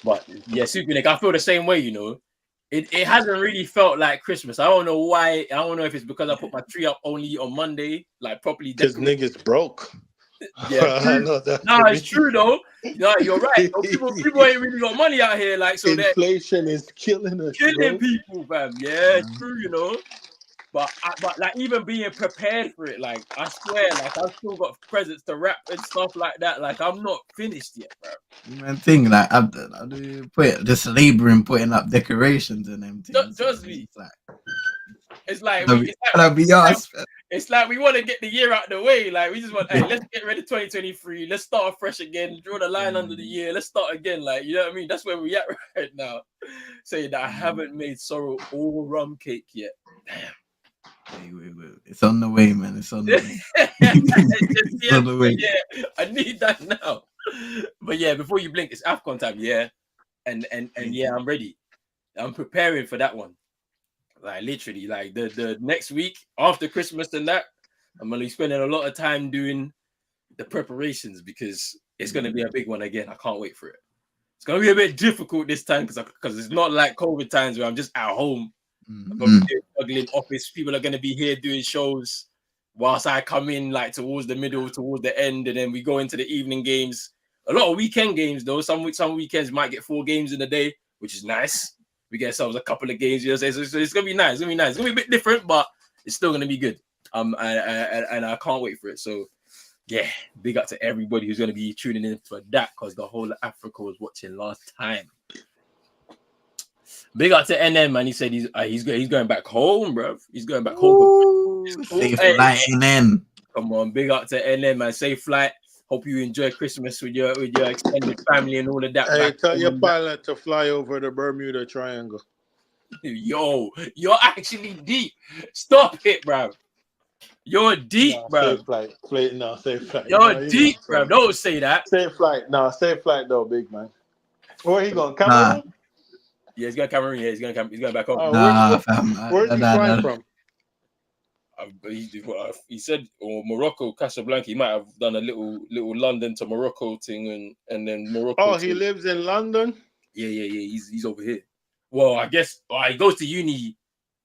but yeah, Super Nick, I feel the same way, you know. It hasn't really felt like Christmas. I don't know why. I don't know if it's because I put my tree up only on Monday, like properly Because decorated. niggas broke. Yeah, I know that. no, it's true though. No, you're right. People ain't really got money out here, like so they're Inflation is killing us, killing bro. people, fam. Yeah, it's true, you know. But like even being prepared for it, like I swear, like I've still got presents to wrap and stuff like that. Like I'm not finished yet, bro. Man, thing like I do put just laboring, putting up decorations and them things. Trust Man. me. It's It's like it's like we want to get the year out of the way. Like we just want, hey, let's get ready 2023. Let's start fresh again. Draw the line under the year. Let's start again. Like you know what I mean? That's where we at right now. Saying that I haven't made sorrow or rum cake yet. Damn. Wait. It's on the way, man. It's on the way. It's on the way. Yeah, I need that now. But yeah, before you blink, it's AFCON time. Yeah, and yeah, I'm ready. I'm preparing for that one. Like literally, like the next week after Christmas and that, I'm gonna be spending a lot of time doing the preparations because it's gonna be a big one again. I can't wait for it. It's gonna be a bit difficult this time because it's not like COVID times where I'm just at home I'm probably juggling office. People are going to be here doing shows whilst I come in like towards the middle, towards the end, and then we go into the evening games. A lot of weekend games though. Some weekends might get 4 games in a day, which is nice. We get ourselves a couple of games. You know, so it's gonna be nice. It's gonna be nice. It's gonna be a bit different, but it's still gonna be good. And I can't wait for it. So yeah, big up to everybody who's gonna be tuning in for that, because the whole of Africa was watching last time. Big up to NM, man. He said he's going back home, bro. He's going back home. Safe flight, NM. Come on, big up to NM, man. Safe flight. Hope you enjoy Christmas with your extended family and all of that. Hey, tell your pilot to fly over the Bermuda Triangle. Yo, you're actually deep. Stop it, bro. You're deep, bro. Safe flight. Safe flight. You're deep, bro. Don't say that. Safe flight. No, safe flight though, big man. Where he going? Cameroon? Yeah, he's going Cameroon. Yeah, he's going back home. Where's he flying from? He said, Morocco, Casablanca. He might have done a little London to Morocco thing, and then Morocco. Oh, he lives in London. Yeah. He's over here. Well, I guess he goes to uni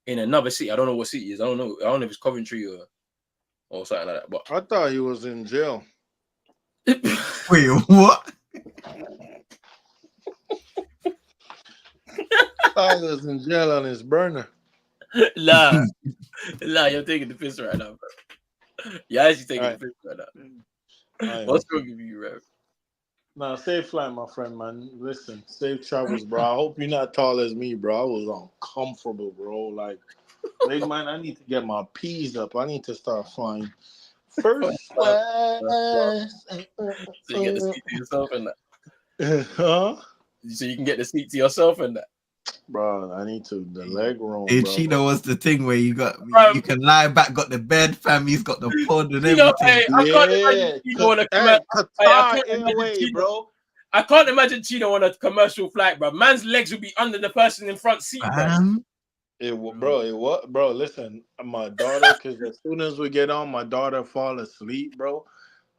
in another city. I don't know what city it is. I don't know if it's Coventry or something like that. But I thought he was in jail. Wait, what? I thought he was in jail on his burner. Nah, you're taking the piss right now, bro. You're actually taking the piss right now. What's wrong with you, bro? Nah, safe flight, my friend, man. Listen, safe travels, bro. I hope you're not tall as me, bro. I was uncomfortable, bro. Like, big man, I need to get my P's up. I need to start flying first class. So you get the seat to yourself and that. Huh? So you can get the seat to yourself and that. Bro, I need to the leg room. Hey, bro. Chino was the thing where you can lie back, got the bed, family's got the pod and everything. Hey, I can't imagine Chino on a I can't imagine Chino on a commercial flight, bro. Man's legs would be under the person in front seat, Bro, listen, my daughter, because as soon as we get on, my daughter fall asleep, bro.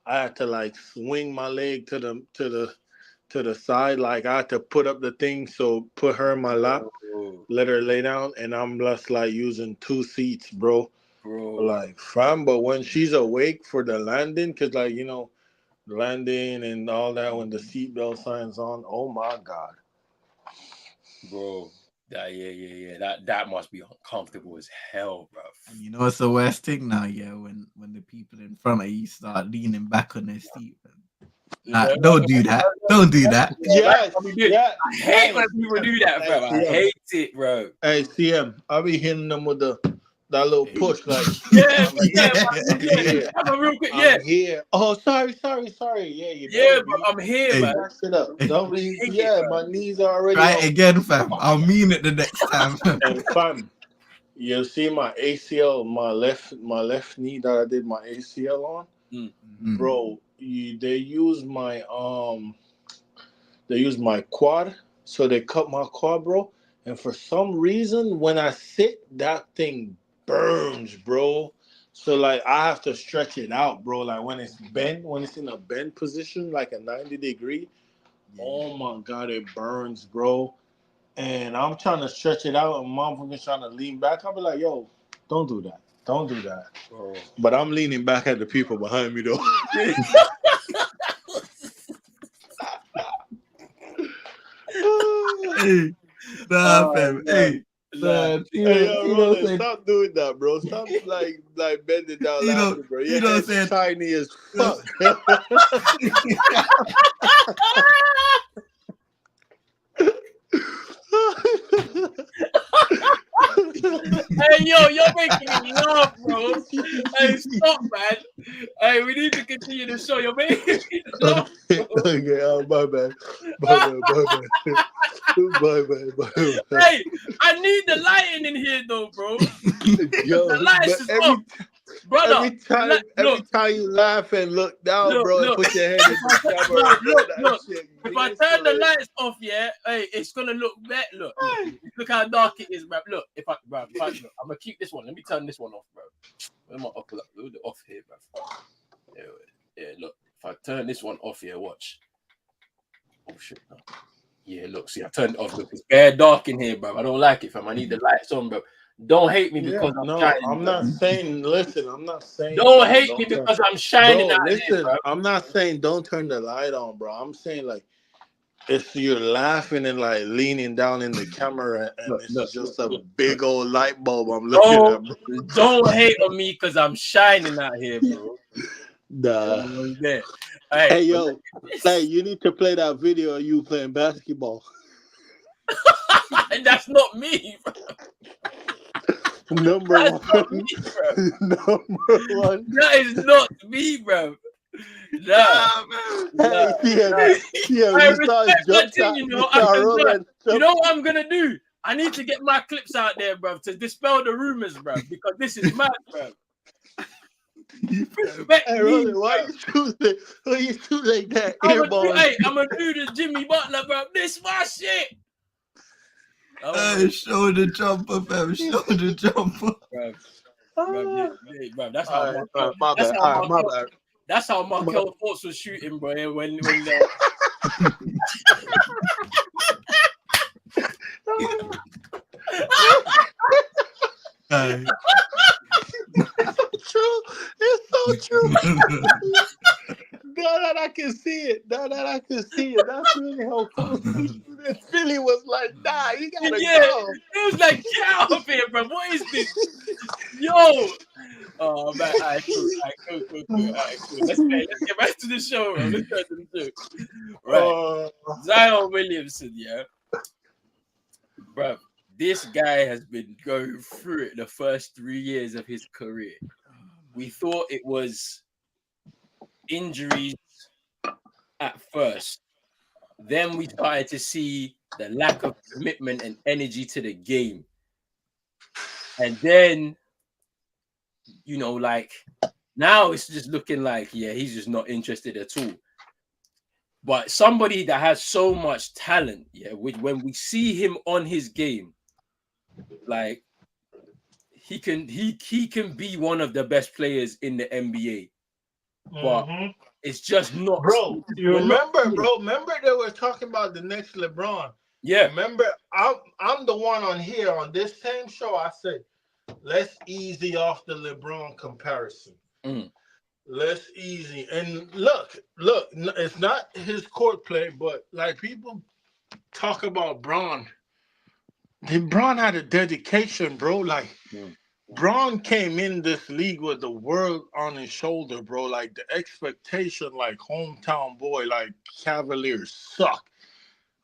I had to like swing my leg to the side, like I had to put up the thing, so put her in my lap, let her lay down, and I'm just like using 2 seats, bro. Like fam, but when she's awake for the landing, because like landing and all that, when the seatbelt signs on, oh my god, bro. Yeah. That must be uncomfortable as hell, bro. And you know what's the worst thing now? Yeah, when the people in front of you start leaning back on their seat. Don't do that. Don't do that. Yes, I hate when people do that, bro. I hate it, bro. Hey, CM, I'll be hitting them with that little push, like I'm real quick, I'm here. Oh, sorry. Yeah, but I'm here, Hey. man. Sit up. Don't leave. My knees are already. Try it again, fam. I'll mean it the next time. And fam, you see my ACL, my left knee that I did my ACL on, bro. They use my quad, so they cut my quad, bro. And for some reason, when I sit, that thing burns, bro. So like I have to stretch it out, bro. Like when it's in a bend position, like a 90-degree, oh my god, it burns, bro. And I'm trying to stretch it out, and motherfucker's trying to lean back. I'll be like, yo, don't do that. Bro. But I'm leaning back at the people behind me, though. Hey, fam. Hey. Stop doing that, bro. Stop like bending down laughing, bro. Your head's tiny as fuck. Hey, you're making me laugh, bro. Hey, stop, man. Hey, we need to continue the show. You're making me laugh. Okay, my bad. Hey, I need the lighting in here, though, bro. The lights is off. Brother, every time you laugh and look down, bro, and put your head in the camera. Look. If I turn the lights off, yeah, hey, it's gonna look better. Look how dark it is, bro. Look, I'm gonna keep this one. Let me turn this one off, bro. Where's my off here, bro? Yeah, look. If I turn this one off here, watch. Oh shit, no. Yeah, look, see, I turned it off. Look, it's bare dark in here, bro. I don't like it, fam. I need the lights on, bro. Don't hate me because I'm no, shining. I'm Bro. not saying. Listen, I'm not saying. Don't hate me turn, because I'm shining bro. out Listen, here, bro. I'm not saying don't turn the light on, bro. I'm saying like if you're laughing and like leaning down in the camera, and it's just a big old light bulb I'm looking at, bro. Don't hate on me because I'm shining out here, bro. Nah. There. Right, Hey yo, hey, you need to play that video of you playing basketball. And that's not me, bro. Number That's one. not me, bro. Number one. That is not me, bro. Nah. Hey, yeah, I you saw his respect jump that thing, shot. you You know. saw Roland. You know what I'm gonna do? I need to get my clips out there, bro, to dispel the rumors, bro, because this is mad, bro. Respect Hey, me, Roland, bro. why you shoot like that? I'm gonna do the Jimmy Butler, bro. This my shit. Shoulder jumper, fam. Shoulder jumper. Bro, that's how my bad. That's how Markel Fultz was shooting, bro. When It's so true. Now that I can see it, that's really how close Philly was like, nah, you gotta go. It was like, get out of here, bro. What is this? Yo. Oh man, all right, cool. Let's get back to the show, bro. Let's get to the show. Right. Zion Williamson, yeah. Bro, this guy has been going through it the first 3 years of his career. We thought it was injuries at first. Then we started to see the lack of commitment and energy to the game. And then, you know, like, now it's just looking like, yeah, he's just not interested at all. But somebody that has so much talent, yeah, when we see him on his game, like, he can be one of the best players in the NBA. But it's just not, bro. You remember, bro? Remember they were talking about the next LeBron. Yeah. Remember, I'm the one on here on this same show. I said, let's easy off the LeBron comparison. Let's easy. And look, it's not his court play, but like people talk about Bron. Bron had a dedication, bro. Like Bron came in this league with the world on his shoulder, bro. Like the expectation, like hometown boy, like Cavaliers suck.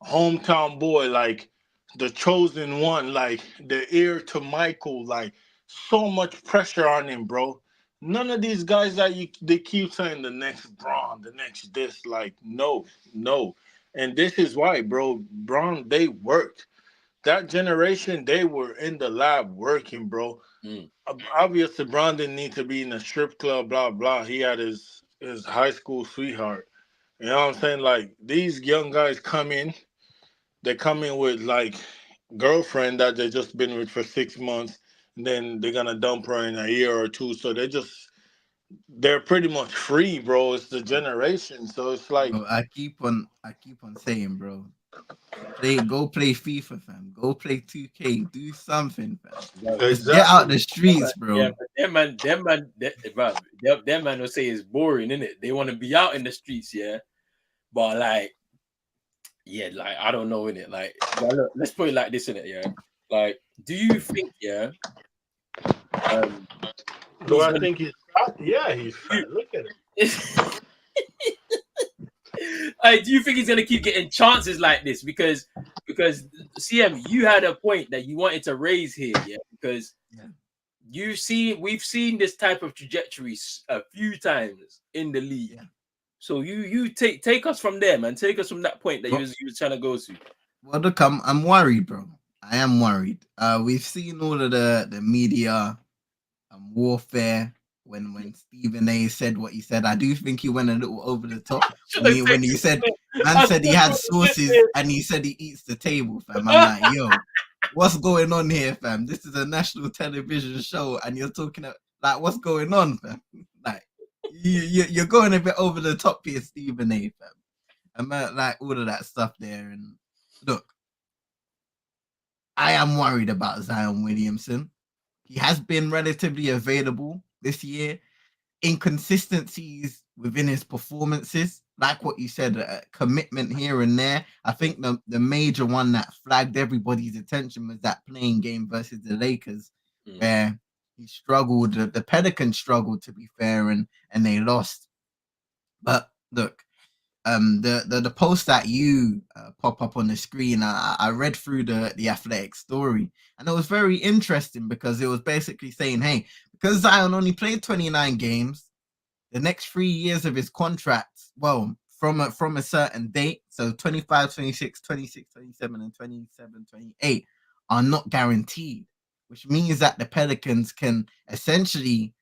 Hometown boy, like the chosen one, like the heir to Michael, like so much pressure on him, bro. None of these guys that they keep saying the next Bron, the next this, like no. And this is why, bro. Bron, they worked. That generation, they were in the lab working, bro. Obviously, Bron didn't need to be in a strip club, blah, blah. He had his high school sweetheart. You know what I'm saying? Like, these young guys come in, they come in with, like, girlfriend that they just been with for 6 months, and then they're going to dump her in a year or two. So they're pretty much free, bro. It's the generation. So it's like... Bro, I keep on saying, bro. Go play FIFA, fam. Go play 2K. Do something, fam. Just get out the streets, bro. Yeah, but them man will say it's boring, innit? They want to be out in the streets, yeah. But like, yeah, like I don't know, innit? Like, look, let's put it like this, innit? Yeah. Like, do you think, yeah? Do I think he's fat? Yeah, he's fat. Look at him. Do you think he's gonna keep getting chances like this? Because CM, you had a point that you wanted to raise here, yeah. Because we've seen this type of trajectory a few times in the league. Yeah. So you take us from there, man. Take us from that point that you was trying to go to. Well, look, I'm worried, bro. I am worried. We've seen all of the media warfare. When Stephen A said what he said, I do think he went a little over the top when he said, man said he had sources and he said he eats the table, fam. I'm like, yo, what's going on here, fam? This is a national television show and you're talking about, like, what's going on, fam? Like, you're going a bit over the top here, Stephen A, fam. And like all of that stuff there, and Look, I am worried about Zion Williamson. He has been relatively available this year. Inconsistencies within his performances, like what you said, commitment here and there. I think the major one that flagged everybody's attention was that playing game versus the Lakers, where he struggled. The Pelicans struggled, to be fair, and they lost. But look, the post that you pop up on the screen, I read through the Athletic story, and it was very interesting because it was basically saying, hey, because Zion only played 29 games, the next 3 years of his contract, well, from a certain date, so 25, 26, 26, 27, and 27, 28 are not guaranteed, which means that the Pelicans can essentially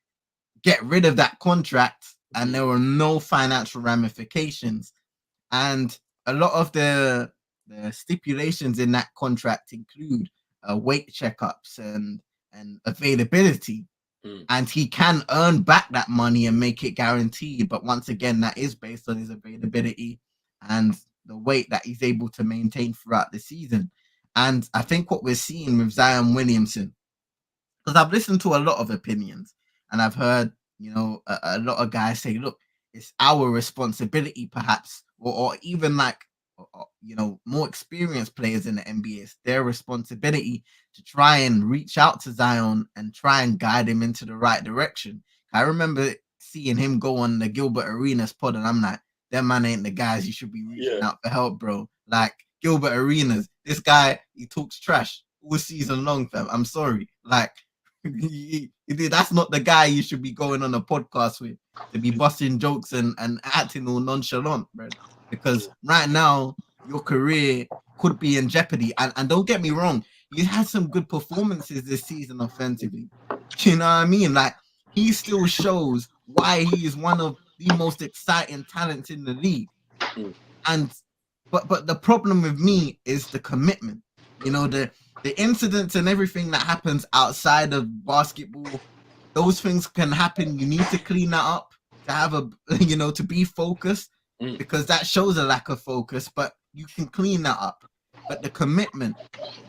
get rid of that contract and there were no financial ramifications. And a lot of the stipulations in that contract include weight checkups and availability. And he can earn back that money and make it guaranteed. But once again, that is based on his availability and the weight that he's able to maintain throughout the season. And I think what we're seeing with Zion Williamson, because I've listened to a lot of opinions and I've heard, a lot of guys say, look, it's our responsibility, perhaps, or even like, more experienced players in the NBA, it's their responsibility to try and reach out to Zion and try and guide him into the right direction. I remember seeing him go on the Gilbert Arenas pod, and I'm like, them man ain't the guys you should be reaching out for help, bro. Like Gilbert Arenas, this guy, he talks trash all season long, fam. I'm sorry. Like, that's not the guy you should be going on a podcast with, to be busting jokes and acting all nonchalant, bro. Because right now, your career could be in jeopardy. And don't get me wrong, he's had some good performances this season offensively. You know what I mean? Like, he still shows why he is one of the most exciting talents in the league. But the problem with me is the commitment. The incidents and everything that happens outside of basketball, those things can happen. You need to clean that up to have to be focused, because that shows a lack of focus, but you can clean that up. But the commitment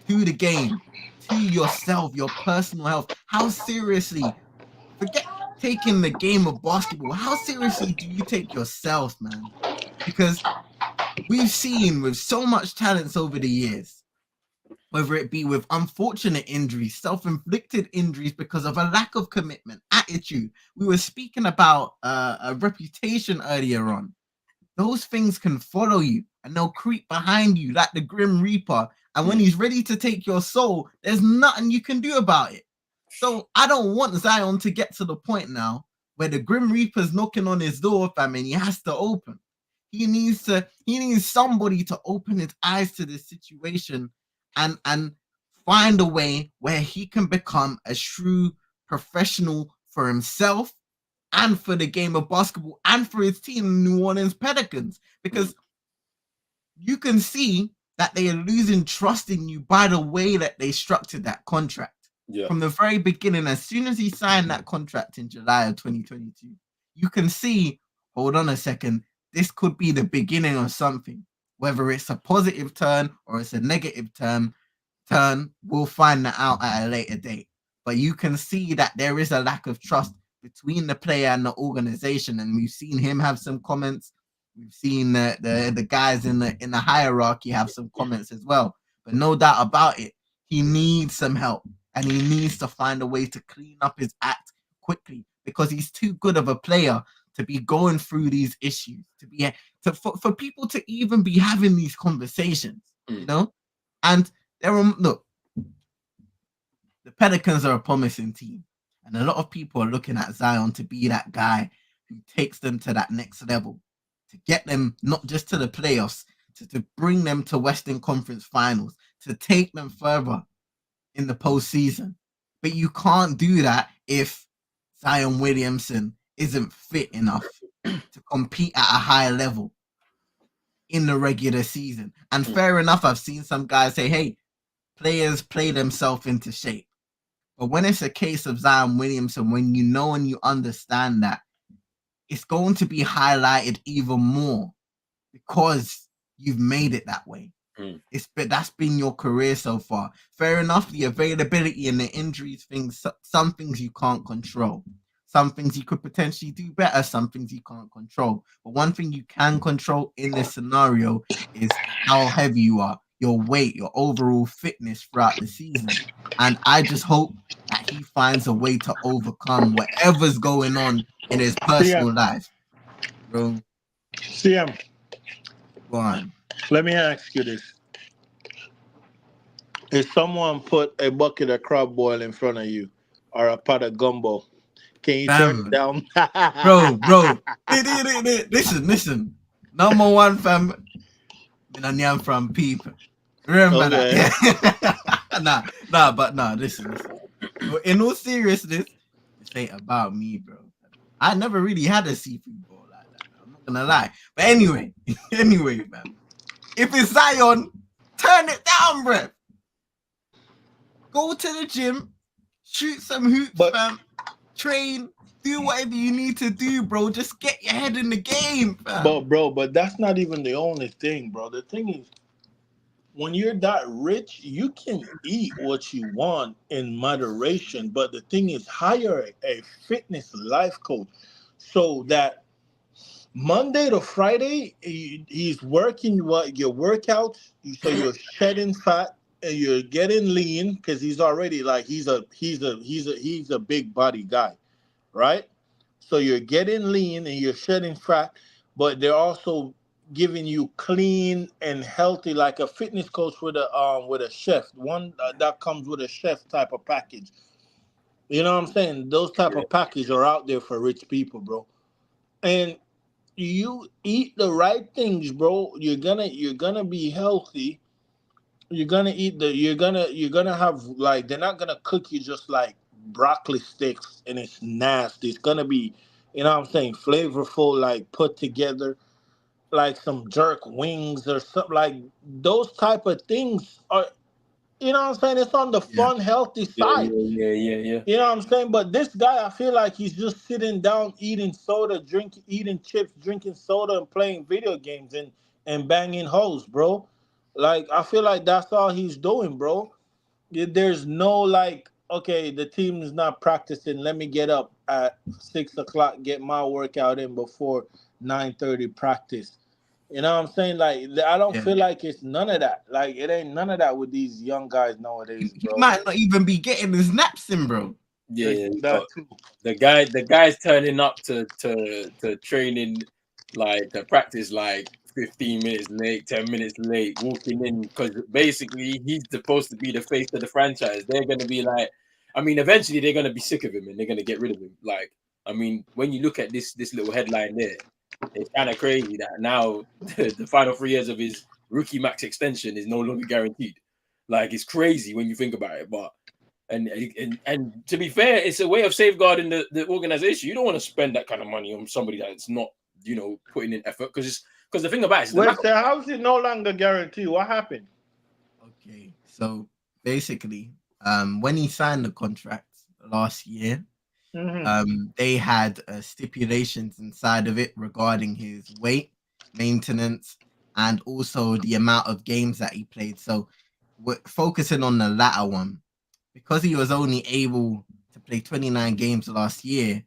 to the game, to yourself, your personal health, how seriously, forget taking the game of basketball, how seriously do you take yourself, man? Because we've seen with so much talents over the years, whether it be with unfortunate injuries, self-inflicted injuries because of a lack of commitment, attitude. We were speaking about a reputation earlier on. Those things can follow you and they'll creep behind you like the Grim Reaper. And when he's ready to take your soul, there's nothing you can do about it. So I don't want Zion to get to the point now where the Grim Reaper's knocking on his door, fam, and he has to open. He needs somebody to open his eyes to this situation and find a way where he can become a true professional for himself and for the game of basketball and for his team, New Orleans Pelicans, because you can see that they are losing trust in you by the way that they structured that contract. From the very beginning, as soon as he signed that contract in July of 2022, you can see, hold on a second, this could be the beginning of something. Whether it's a positive turn or it's a negative turn, we'll find that out at a later date. But you can see that there is a lack of trust between the player and the organization, and we've seen him have some comments. We've seen the guys in the hierarchy have some comments as well. But no doubt about it, he needs some help, and he needs to find a way to clean up his act quickly, because he's too good of a player to be going through these issues, for people to even be having these conversations, And look, the Pelicans are a promising team, and a lot of people are looking at Zion to be that guy who takes them to that next level, to get them not just to the playoffs, to bring them to Western Conference Finals, to take them further in the postseason. But you can't do that if Zion Williamson isn't fit enough to compete at a high level in the regular season. And fair enough, I've seen some guys say, hey, players play themselves into shape. But when it's a case of Zion Williamson, when you know and you understand that, it's going to be highlighted even more because you've made it that way. That's been your career so far. Fair enough, the availability and the injuries things, some things you can't control. Some things you could potentially do better, some things you can't control. But one thing you can control in this scenario is how heavy you are, your weight, your overall fitness throughout the season. And I just hope that he finds a way to overcome whatever's going on in his personal life. Bro, CM, go on. let me ask you this. If someone put a bucket of crab boil in front of you or a pot of gumbo, can you turn it Fam, down? bro. Listen. Number one, fam. I'm from people. Remember that. Okay. But listen. In all seriousness, this ain't about me, bro. I never really had a seafood bowl like that. I'm not gonna lie. But anyway, fam. If it's Zion, turn it down, bro. Go to the gym, shoot some hoops, fam. Train, do whatever you need to do, bro. Just get your head in the game, fam. But that's not even the only thing, bro. The thing is, when you're that rich, you can eat what you want in moderation. But the thing is, hire a fitness life coach so that Monday to Friday, he's working your workouts, so you're shedding fat and you're getting lean because he's already like he's a big body guy, right? So you're getting lean and you're shedding fat, but they're also giving you clean and healthy, like a fitness coach with a chef, one that comes with a chef type of package. You know what I'm saying? Those type of packages are out there for rich people, bro. And you eat the right things, bro, you're gonna be healthy. You're gonna have like they're not gonna cook you just like broccoli sticks and it's nasty. It's gonna be, you know what I'm saying, flavorful, like put together, like some jerk wings or something like those type of things are, you know what I'm saying, it's on the Yeah. fun, healthy side. Yeah. You know what I'm saying? But this guy, I feel like he's just sitting down, eating soda, eating chips, drinking soda, and playing video games and banging hoes, bro. Like I feel like that's all he's doing, bro. There's no like, okay, the team is not practicing. Let me get up at 6 o'clock, get my workout in before 9:30 practice. You know what I'm saying? Like I don't Yeah. feel like it's none of that. Like it ain't none of that with these young guys nowadays, He bro. might not even be getting his naps in, bro. Yeah. That too. The guy's turning up to training, like to practice like 15 minutes late, 10 minutes late, walking in because basically he's supposed to be the face of the franchise. They're gonna be like, I mean, eventually they're gonna be sick of him and they're gonna get rid of him. Like, I mean, when you look at this little headline there, it's kind of crazy that now the final 3 years of his rookie max extension is no longer guaranteed. Like, it's crazy when you think about it, but. And to be fair, it's a way of safeguarding the organization. You don't want to spend that kind of money on somebody that's not, putting in effort because the thing about it is Wait, so how is it no longer guaranteed? What happened? Okay, so basically, when he signed the contract last year, they had stipulations inside of it regarding his weight, maintenance, and also the amount of games that he played. So we're focusing on the latter one because he was only able to play 29 games last year.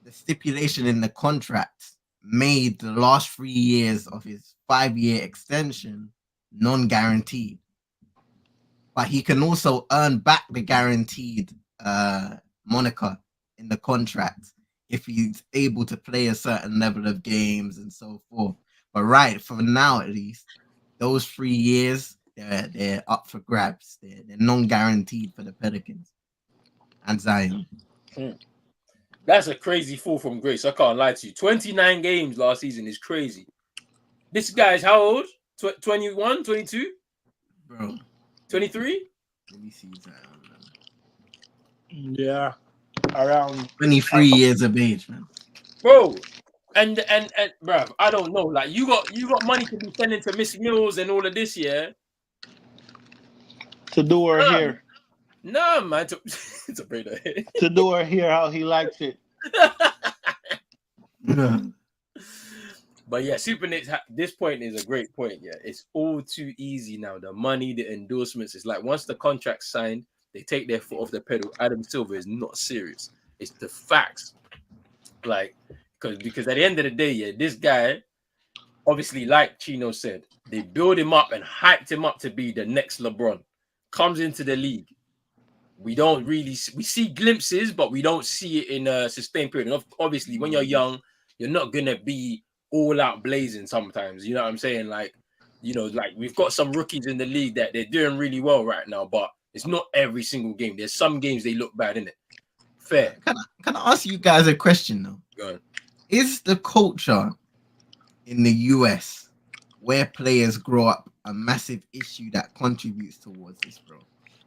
The stipulation in the contract made the last 3 years of his 5-year extension non-guaranteed. But he can also earn back the guaranteed moniker in the contract if he's able to play a certain level of games and so forth. But right, for now at least, those 3 years, they're up for grabs. They're non-guaranteed for the Pelicans and Zion. That's a crazy fall from grace. I can't lie to you. 29 games last season is crazy. This guy's how old? 21, 22? Bro. 23? Let me see Zion, man. Yeah, around 23 years of age, man. Bro. And bruv, I don't know. Like you got money to be sending to Miss Mills and all of this, yeah? to do her hair. No, man. It's a brainer. To do her hair how he likes it. But yeah, Super Nick's this point is a great point. Yeah, it's all too easy now. The money, the endorsements. It's like once the contract's signed, they take their foot off the pedal. Adam Silver is not serious. It's the facts. Like, because at the end of the day, yeah, this guy, obviously, like Chino said, they build him up and hyped him up to be the next LeBron. Comes into the league. We don't really we see glimpses, but we don't see it in a sustained period. And obviously, when you're young, you're not gonna be all out blazing sometimes. You know what I'm saying? Like, like we've got some rookies in the league that they're doing really well right now, but it's not every single game. There's some games they look bad, in it. Fair. Can I ask you guys a question though? Go on. Is the culture in the US where players grow up a massive issue that contributes towards this, bro?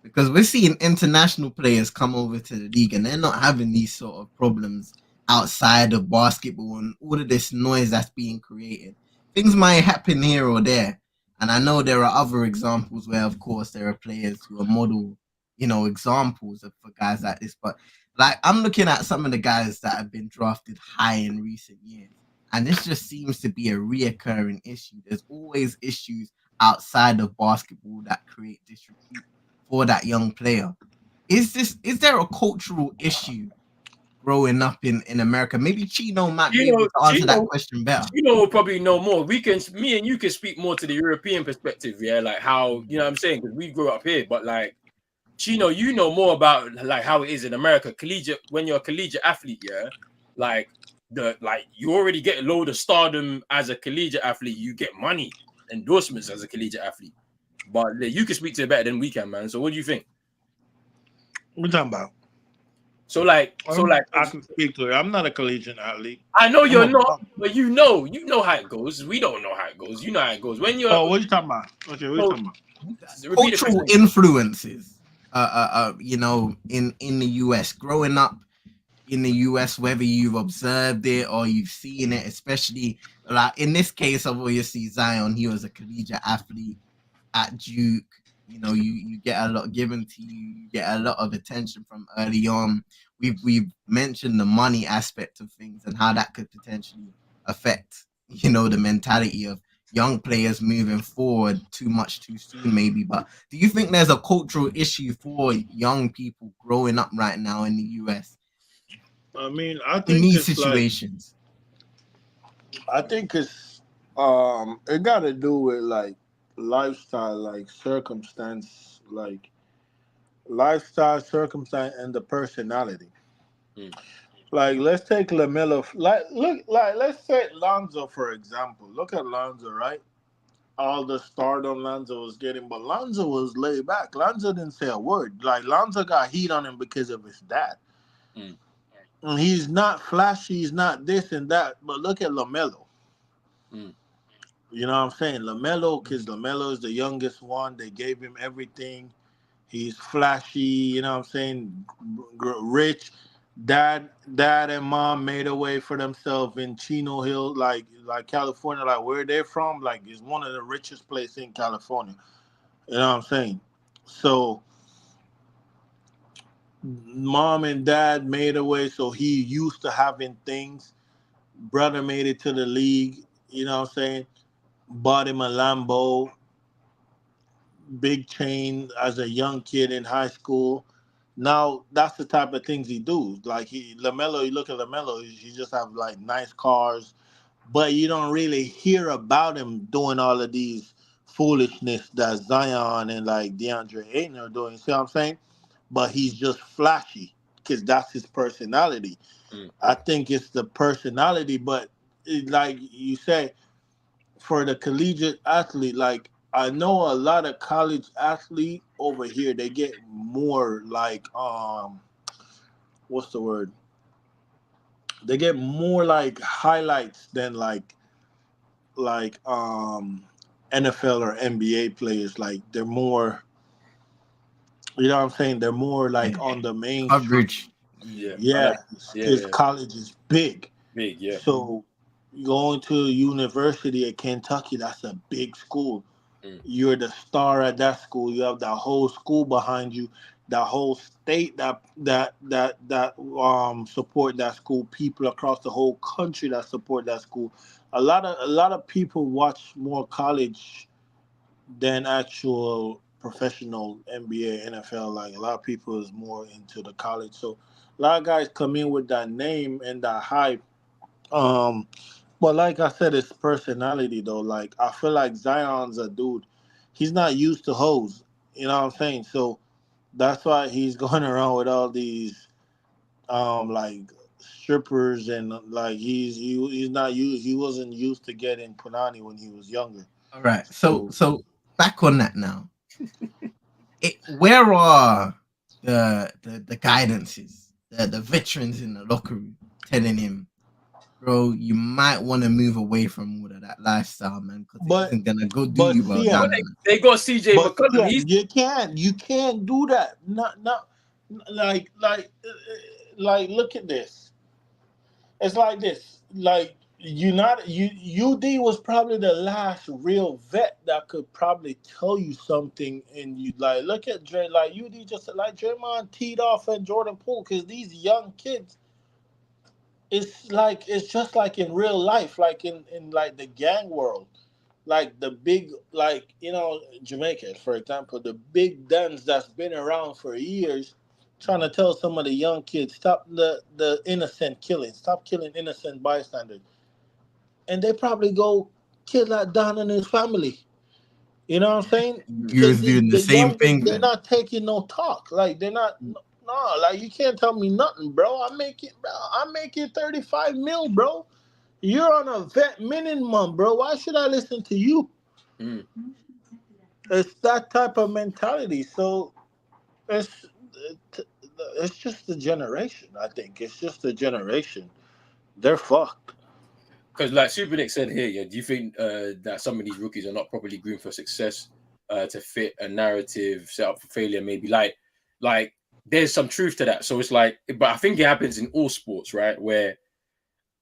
Because we're seeing international players come over to the league and they're not having these sort of problems outside of basketball and all of this noise that's being created. Things might happen here or there. And I know there are other examples where, of course, there are players who are model, examples for guys like this. But like, I'm looking at some of the guys that have been drafted high in recent years. And this just seems to be a reoccurring issue. There's always issues outside of basketball that create disrepute for that young player. Is there a cultural issue growing up in America? Maybe Chino might be able to answer that question better. Chino will probably know more. Me and you can speak more to the European perspective, yeah, like how, you know what I'm saying, because we grew up here, but like, Chino, you know more about like how it is in America. When you're a collegiate athlete, yeah, like you already get a load of stardom as a collegiate athlete, you get money, endorsements as a collegiate athlete. But you can speak to it better than we can, man. So what do you think? What you talking about? I can speak to it. I'm not a collegiate athlete. I know you're not, but you know how it goes. We don't know how it goes. You know how it goes. When you're what you talking about? Okay, what you talking about? Cultural influences, in the US, growing up in the US, whether you've observed it or you've seen it, especially like in this case of obviously Zion, he was a collegiate athlete at Duke. You get a lot given to you. You get a lot of attention from early on. We've mentioned the money aspect of things and how that could potentially affect, the mentality of young players moving forward too much too soon, maybe. But do you think there's a cultural issue for young people growing up right now in the US? I mean, I think in these situations, I think it's it got to do with like lifestyle, like circumstance, and the personality. Like, let's take LaMelo. Let's take Lonzo for example. Look at Lonzo, right? All the stardom Lonzo was getting, but Lonzo was laid back. Lonzo didn't say a word. Like, Lonzo got heat on him because of his dad. And he's not flashy. He's not this and that. But look at LaMelo. You know what I'm saying? LaMelo, because LaMelo is the youngest one. They gave him everything. He's flashy. You know what I'm saying? Rich. Dad and mom made a way for themselves in Chino Hill, like California, like where they're from, like is one of the richest places in California. You know what I'm saying? So mom and dad made a way, so he used to having things. Brother made it to the league. You know what I'm saying? Bought him a Lambo, big chain as a young kid in high school. Now that's the type of things he do. Like LaMelo, you look at LaMelo, he just have like nice cars, but you don't really hear about him doing all of these foolishness that Zion and like DeAndre Ayton are doing. You see what I'm saying? But he's just flashy because that's his personality. I think it's the personality, but like you say, for the collegiate athlete, like I know a lot of college athlete over here, they get more like what's the word? They get more like highlights than like NFL or NBA players. Like they're more, you know what I'm saying? They're more like on the main coverage. Yeah. Because college is big. Big, yeah. So going to University of Kentucky, that's a big school. You're the star at that school. You have the whole school behind you. that whole state that support that school, people across the whole country that support that school. A lot of people watch more college than actual professional NBA, NFL. Like a lot of people is more into the college. So a lot of guys come in with that name and that hype. Um, but like I said, it's personality though. Like I feel like Zion's a dude. He's not used to hoes. You know what I'm saying? So that's why he's going around with all these like strippers and like he's not used. He wasn't used to getting punani when he was younger. All right. So back on that now. Where are the guidances, the veterans in the locker room telling him, bro, you might want to move away from all of that lifestyle, man, because it isn't gonna go do you well down the line. They got CJ McCollum. You can't do that. Not like look at this. It's like this. Like UD was probably the last real vet that could probably tell you something, and you like look at Dre. Like UD just like Draymond teed off and Jordan Poole, because these young kids, it's just like in real life, like in like the gang world, like the big, like Jamaica, for example, the big dons that's been around for years, trying to tell some of the young kids, stop the innocent killing, stop killing innocent bystanders, and they probably go kill that Don and his family. You know what I'm saying? You're doing the same thing. They're not taking no talk. Like they're not. No, like you can't tell me nothing, bro. I'm making 35 mil, bro. You're on a vet minimum, bro. Why should I listen to you? Mm. It's that type of mentality. So it's just the generation. I think it's just the generation. They're fucked. Because like Super Nick said here, yeah, do you think that some of these rookies are not properly groomed for success, to fit a narrative set up for failure? Maybe like there's some truth to that. So it's like, but I think it happens in all sports, right? Where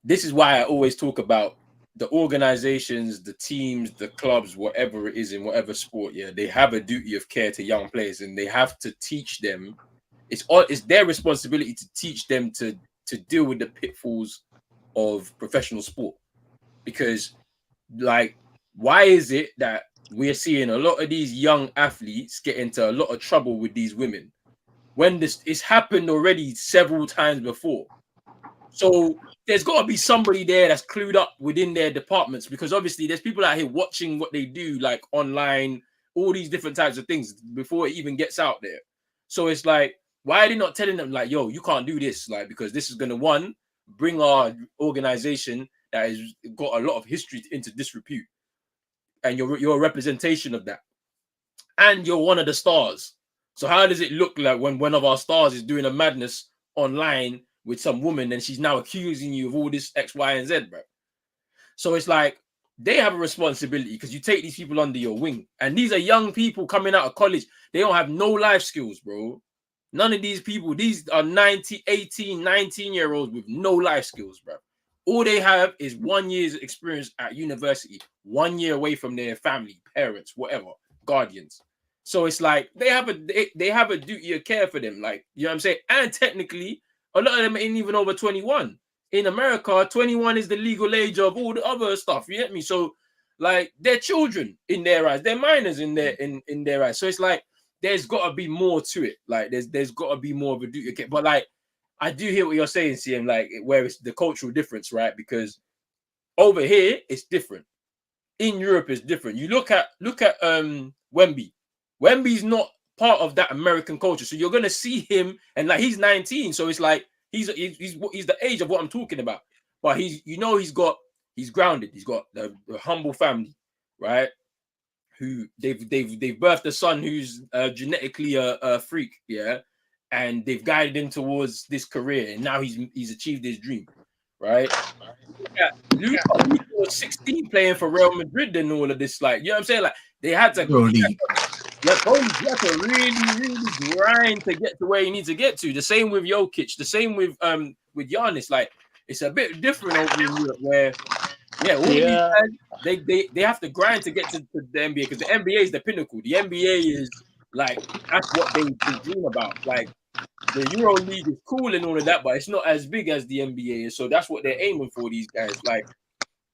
this is why I always talk about the organizations, the teams, the clubs, whatever it is in whatever sport. Yeah, they have a duty of care to young players, and they have to teach them. It's their responsibility to teach them to deal with the pitfalls of professional sport. Because, like, why is it that we're seeing a lot of these young athletes get into a lot of trouble with these women when it's happened already several times before? So there's got to be somebody there that's clued up within their departments, because obviously there's people out here watching what they do, like online, all these different types of things before it even gets out there. So it's like, why are they not telling them, like, yo, you can't do this, like, because this is going to, bring our organization that has got a lot of history into disrepute, and you're a representation of that, and you're one of the stars. So how does it look like when one of our stars is doing a madness online with some woman, and she's now accusing you of all this X, Y, and Z, bro? So it's like they have a responsibility, because you take these people under your wing, and these are young people coming out of college. They don't have no life skills, bro. None of these people, these are 18, 19-year-olds with no life skills, bro. All they have is 1 year's experience at university, 1 year away from their family, parents, whatever, guardians. So it's like they have a duty of care for them, like, you know what I'm saying? And technically, a lot of them ain't even over 21. In America, 21 is the legal age of all the other stuff. You get me? So, like, they're children in their eyes, they're minors in their eyes. So it's like there's got to be more to it. Like there's got to be more of a duty of care. But like, I do hear what you're saying, CM. Like, where it's the cultural difference, right? Because over here it's different. In Europe, it's different. You look at Wemby. Wemby's not part of that American culture, so you're gonna see him, and like he's 19, so it's like he's the age of what I'm talking about. But he's grounded. He's got a humble family, right? Who they've birthed a son who's genetically a freak, yeah, and they've guided him towards this career, and now he's achieved his dream, right? Yeah, Luka was 16 playing for Real Madrid and all of this, like, you know what I'm saying? Like, they had to really grind to get to where you need to get to. The same with Jokic, the same with Giannis. Like, it's a bit different over in Europe, where these guys, they have to grind to get to the NBA, because the NBA is the pinnacle. The NBA is Like that's what they dream about. Like the Euro League is cool and all of that, but it's not as big as the NBA. So that's what they're aiming for, these guys. Like,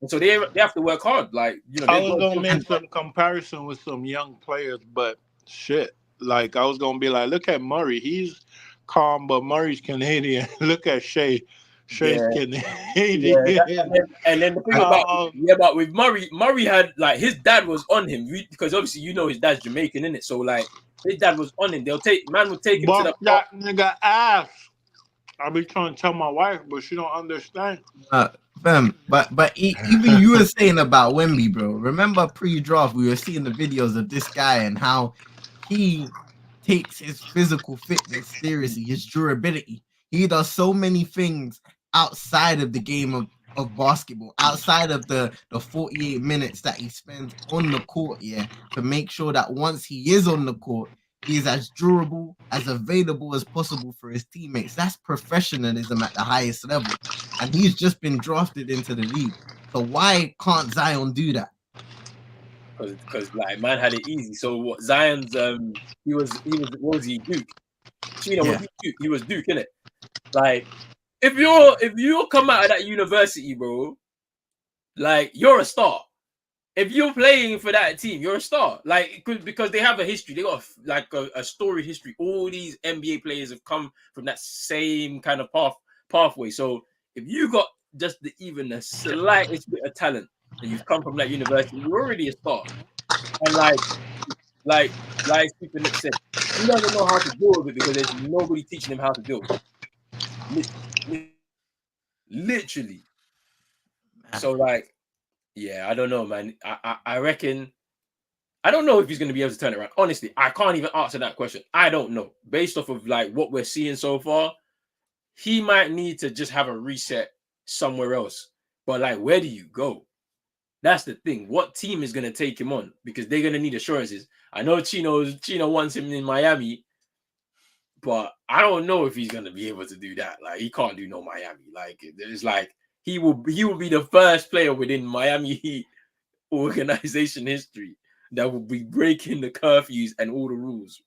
and so they have to work hard. Like, I they've was got gonna make some comparison with some young players, but shit. Like I was gonna be like, look at Murray. He's calm, but Murray's Canadian. Look at Shea. Shay's yeah. Canadian. And then the thing but with Murray had like his dad was on him because obviously his dad's Jamaican, innit? So like his dad was on him. Would take him to the that nigga ass. I be trying to tell my wife, but she don't understand. Fam, but even you were saying about Wemby, bro. Remember pre-draft, we were seeing the videos of this guy and how he takes his physical fitness seriously, his durability. He does so many things outside of the game of basketball, outside of the 48 minutes that he spends on the court, to make sure that once he is on the court, he is as durable, as available as possible for his teammates. That's professionalism at the highest level. And he's just been drafted into the league. So why can't Zion do that? Because like man had it easy. So what Zion's he was what was he, Duke? Chino was Duke. He was Duke, innit? Like if you come out of that university, bro, like you're a star. If you're playing for that team, you're a star. Like because they have a history, they got a storied history. All these NBA players have come from that same kind of pathway. So if you got just even the slightest bit of talent and you've come from that university, you're already a star. And like Stephen Nick said, he doesn't know how to deal with it because there's nobody teaching him how to deal with it. Literally. So like, yeah, I don't know, man. I reckon. I don't know if he's going to be able to turn it around. Honestly, I can't even answer that question. I don't know. Based off of like what we're seeing so far, he might need to just have a reset somewhere else. But like, where do you go? That's the thing. What team is going to take him on? Because they're going to need assurances. I know Chino wants him in Miami, but I don't know if he's going to be able to do that. Like, he can't do no Miami. Like, it's like he will be the first player within Miami Heat organization history that will be breaking the curfews and all the rules,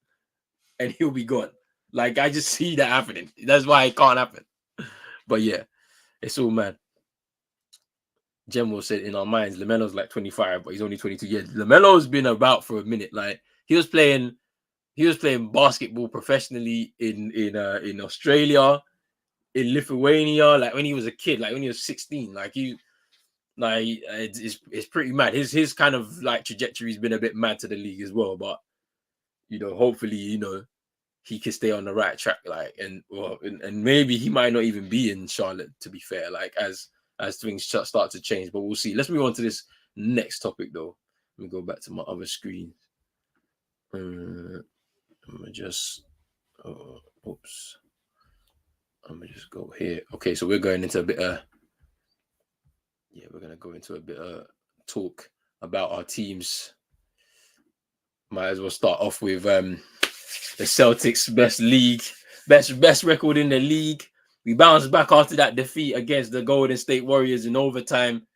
and he'll be gone. Like, I just see that happening. That's why it can't happen. But yeah, it's all mad. General said in our minds, LaMelo's like 25, but he's only 22 years. LaMelo's been about for a minute. Like he was playing basketball professionally in Australia, in Lithuania, like when he was a kid, like when he was 16. It's pretty mad. His kind of like trajectory's been a bit mad to the league as well. But hopefully, he can stay on the right track. Like and maybe he might not even be in Charlotte, to be fair. Like as things start to change, but we'll see. Let's move on to this next topic, though. Let me go back to my other screen. I'm gonna just, oops. I'm gonna just go here. Okay, so we're going into a bit we're gonna go into a bit of talk about our teams. Might as well start off with the Celtics' best record in the league. We bounced back after that defeat against the Golden State Warriors in overtime.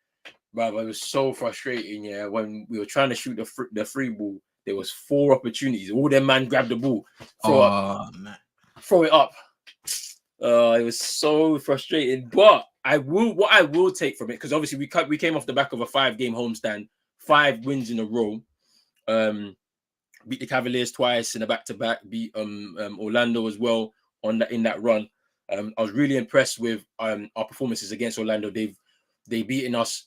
But it was so frustrating, when we were trying to shoot the free ball, there was 4 opportunities. All them man grabbed the ball, throw it up. It was so frustrating. But what I will take from it, because obviously we came off the back of a 5-game homestand, 5 wins in a row. Beat the Cavaliers twice in a back-to-back, beat Orlando as well in that run. I was really impressed with our performances against Orlando. They've beaten us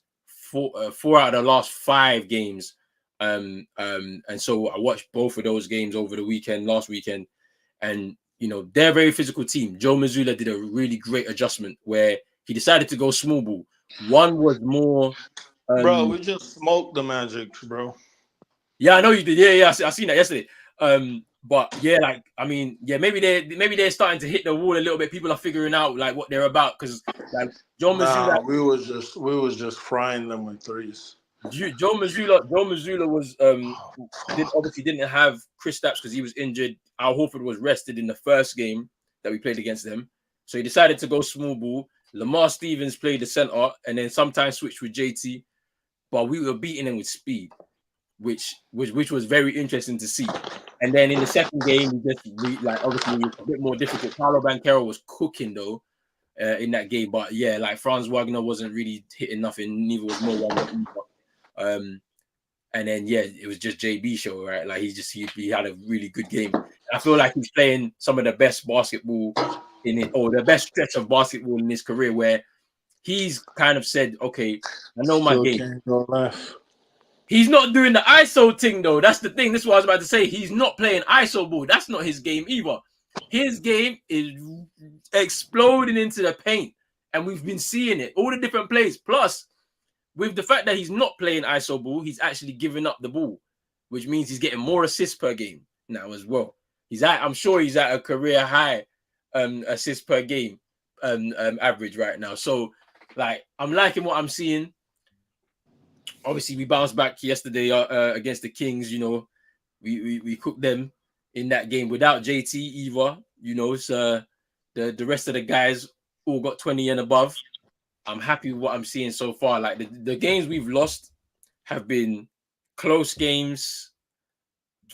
4 out of the last 5 games. And so I watched both of those games over the last weekend, and they're a very physical team. Joe Mazzulla did a really great adjustment where he decided to go small ball. One was more bro, we just smoked the Magic, bro. Yeah, I know you did. Yeah, I seen that yesterday. But yeah, like maybe they're starting to hit the wall a little bit. People are figuring out like what they're about, because like Joe Mazzulla, we was just frying them with threes. Joe Mazzulla was obviously didn't have Kristaps because he was injured. Al Horford was rested in the first game that we played against them, so he decided to go small ball. Lamar Stevens played the center and then sometimes switched with JT, but we were beating them with speed. which was very interesting to see. And then in the second game, obviously it was a bit more difficult. Paulo Banquero was cooking though in that game, but yeah, like Franz Wagner wasn't really hitting nothing. Neither was Mo Wagner. And then yeah, it was just JB show, right? Like he had a really good game. I feel like he's playing some of the best basketball in it, or the best stretch of basketball in his career, where he's kind of said, "Okay, I know my game." Can't go left. He's not doing the ISO thing though. That's the thing. This is what I was about to say. He's not playing ISO ball. That's not his game either. His game is exploding into the paint, and we've been seeing it all the different plays. Plus, with the fact that he's not playing ISO ball, he's actually giving up the ball, which means he's getting more assists per game now as well. I'm sure he's at a career high assists per game average right now. So, like, I'm liking what I'm seeing. Obviously, we bounced back yesterday against the Kings. You know, we cooked them in that game without JT either. You know, so the rest of the guys all got 20 and above. I'm happy with what I'm seeing so far. Like the games we've lost have been close games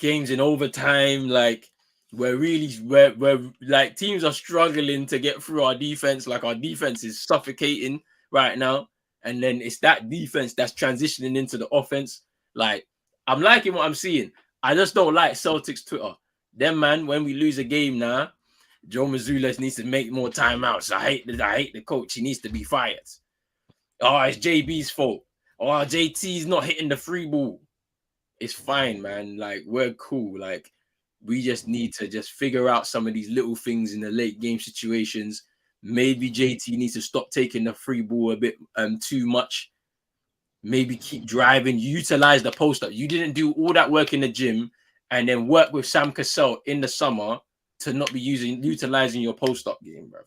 in overtime. Like we're like teams are struggling to get through our defense. Like our defense is suffocating right now. And then it's that defense that's transitioning into the offense. Like I'm liking what I'm seeing. I just don't like Celtics Twitter. Them man, when we lose a game now, Joe Mazzulla needs to make more timeouts. I hate the coach. He needs to be fired. Oh, it's JB's fault. Oh, JT's not hitting the free ball. It's fine, man. Like, we're cool. Like, we just need to just figure out some of these little things in the late game situations. Maybe JT needs to stop taking the free ball a bit too much. Maybe keep driving, utilize the post up. You didn't do all that work in the gym and then work with Sam Cassell in the summer to not be utilizing your post-up game, bro.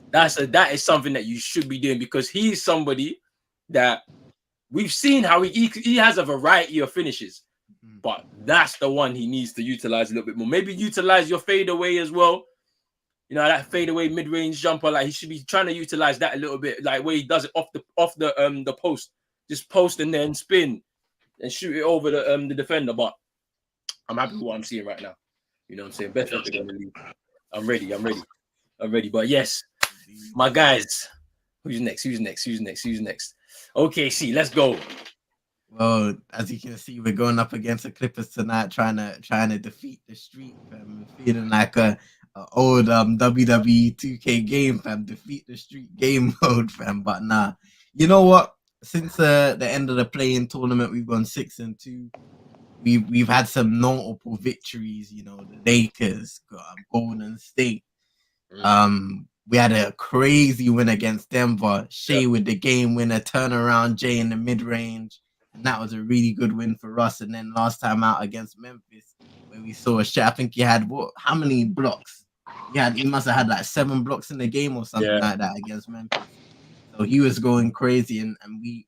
That is something that you should be doing, because he's somebody that we've seen how he has a variety of finishes, but that's the one he needs to utilize a little bit more. Maybe utilize your fadeaway as well. You know, that fadeaway mid-range jumper, like he should be trying to utilize that a little bit, like where he does it off the post, just post and then spin and shoot it over the defender. But I'm happy with what I'm seeing right now. You know what I'm saying? Best of the league. I'm ready. But yes, my guys. Who's next? Okay, see, let's go. Well, as you can see, we're going up against the Clippers tonight, trying to defeat the streak, fam. Feeling like a old WWE 2K game, fam. Defeat the streak game mode, fam. But nah, you know what? Since the end of the play-in tournament, we've gone 6-2. We've had some notable victories, you know, the Lakers, Golden State. We had a crazy win against Denver. Shea with the game winner, turnaround Jay in the mid-range. And that was a really good win for us. And then last time out against Memphis, where we saw a Shea, I think he had how many blocks? He must have had like 7 blocks in the game or something like that against Memphis. So he was going crazy, and we,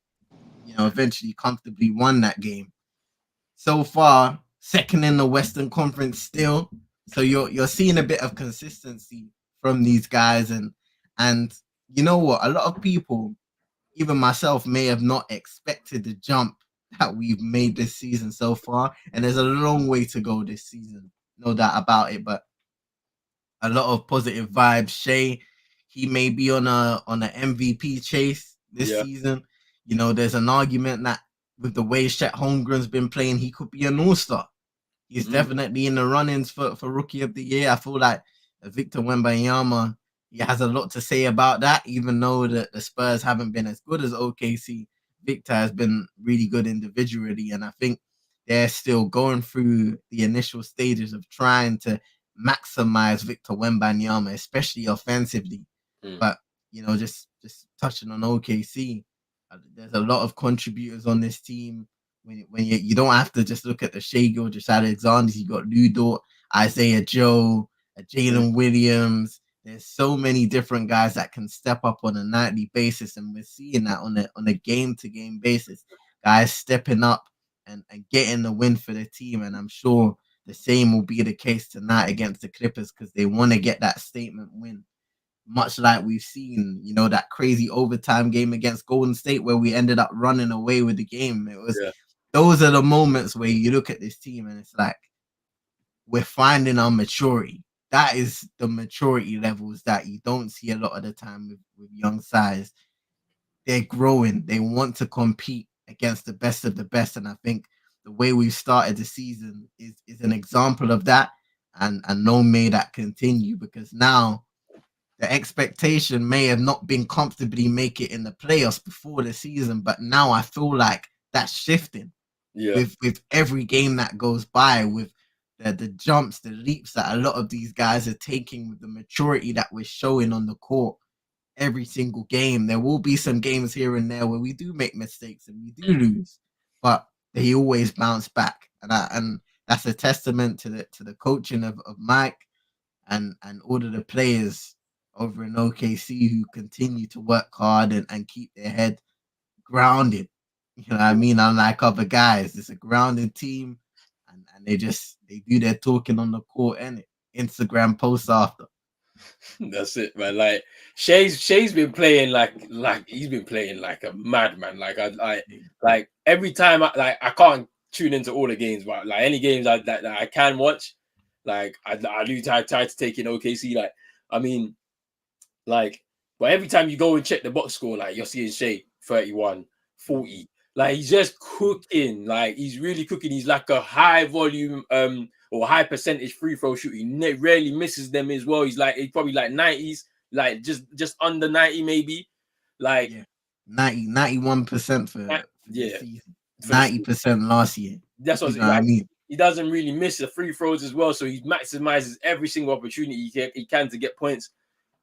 you know, eventually comfortably won that game. So far, second in the Western Conference still. So you're seeing a bit of consistency from these guys, and you know what? A lot of people, even myself, may have not expected the jump that we've made this season so far. And there's a long way to go this season, no doubt about it. But a lot of positive vibes. Shea, he may be on an MVP chase this season. You know, there's an argument that with the way Chet Holmgren's been playing, he could be an all-star. He's definitely in the run-ins for Rookie of the Year. I feel like Victor Wembanyama, he has a lot to say about that, even though the Spurs haven't been as good as OKC. Victor has been really good individually, and I think they're still going through the initial stages of trying to maximize Victor Wembanyama, especially offensively. But, you know, just touching on OKC, there's a lot of contributors on this team. When you don't have to just look at the Shea Gilgeous-Alexanders, you got Lou Dort, Isaiah Joe, Jalen Williams. There's so many different guys that can step up on a nightly basis, and we're seeing that on a game-to-game basis. Guys stepping up and getting the win for the team, and I'm sure the same will be the case tonight against the Clippers, because they want to get that statement win. Much like we've seen, you know, that crazy overtime game against Golden State where we ended up running away with the game. those are the moments where you look at this team and it's like we're finding our maturity. That is the maturity levels that you don't see a lot of the time with young sides. They're growing. They want to compete against the best of the best. And I think the way we've started the season is an example of that. And long may that continue, because now the expectation may have not been comfortably make it in the playoffs before the season, but now I feel like that's shifting with every game that goes by, with the jumps, the leaps that a lot of these guys are taking, with the maturity that we're showing on the court every single game. There will be some games here and there where we do make mistakes and we do lose, but they always bounce back. And that's a testament to the coaching of Mike and all of the players over in OKC who continue to work hard and keep their head grounded. You know what I mean? Unlike other guys, it's a grounded team, and they do their talking on the court and Instagram posts after. That's it, man. Like Shay's been playing like he's been playing like a madman. Like I like every time I can't tune into all the games, but like any games that I can watch, like I do try to take in OKC. Like I mean, like, but every time you go and check the box score, like you're seeing Shay 31, 40. Like he's just cooking. Like he's really cooking. He's like a high volume or high percentage free throw shooter. He rarely misses them as well. He's probably like 90s, like just under 90 maybe. Like 91% for the season. 90% last year. That's what I mean. He doesn't really miss the free throws as well, so he maximizes every single opportunity he can to get points.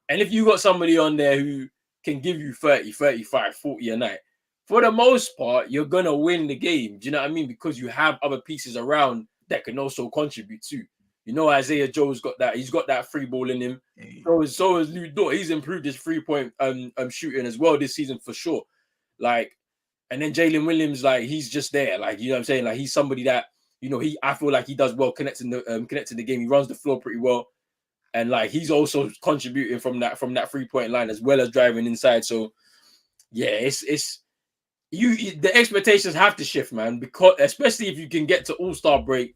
And if you got somebody on there who can give you 30, 35, 40 a night, for the most part, you're going to win the game. Do you know what I mean? Because you have other pieces around that can also contribute too. You know, Isaiah Joe's got that. He's got that free ball in him. So is Lou Dort. He's improved his 3-point shooting as well this season for sure. Like, and then Jalen Williams, like, he's just there. Like, you know what I'm saying? Like, he's somebody that, you know, I feel like he does well connecting the game. He runs the floor pretty well. And like he's also contributing from that 3-point line as well as driving inside. So yeah, the expectations have to shift, man, because especially if you can get to All-Star break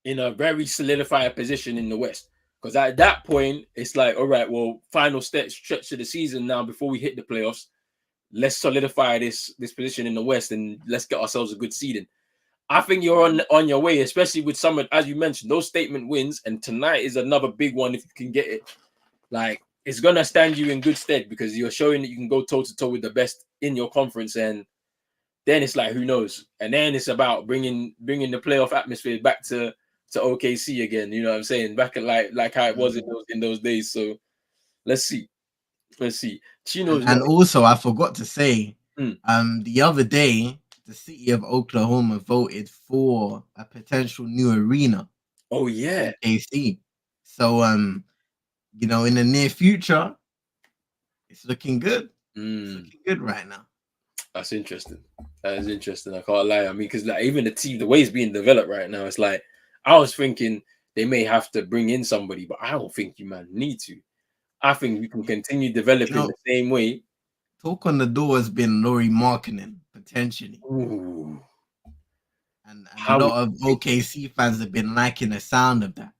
in a very solidified position in the West. Because at that point, it's like, all right, well, final stretch of the season now before we hit the playoffs. Let's solidify this position in the West and let's get ourselves a good seeding. I think you're on your way, especially with some, as you mentioned, those statement wins. And tonight is another big one if you can get it. Like, it's going to stand you in good stead because you're showing that you can go toe-to-toe with the best in your conference. And then it's like, who knows? And then it's about bringing the playoff atmosphere back to OKC again. You know what I'm saying? Back at like how it was in those days. So let's see. Chino's and also, I forgot to say, the other day, the city of Oklahoma voted for a potential new arena. Oh yeah, OKC. So you know, in the near future, it's looking good. It's looking good right now. That's interesting. That is interesting. I can't lie. I mean, because like even the team, the way it's being developed right now, it's like I was thinking they may have to bring in somebody, but I don't think you need to. I think we can continue developing the same way. Talk on the door has been Lauri Markkanen, potentially. Ooh. And a lot of OKC fans have been liking the sound of that.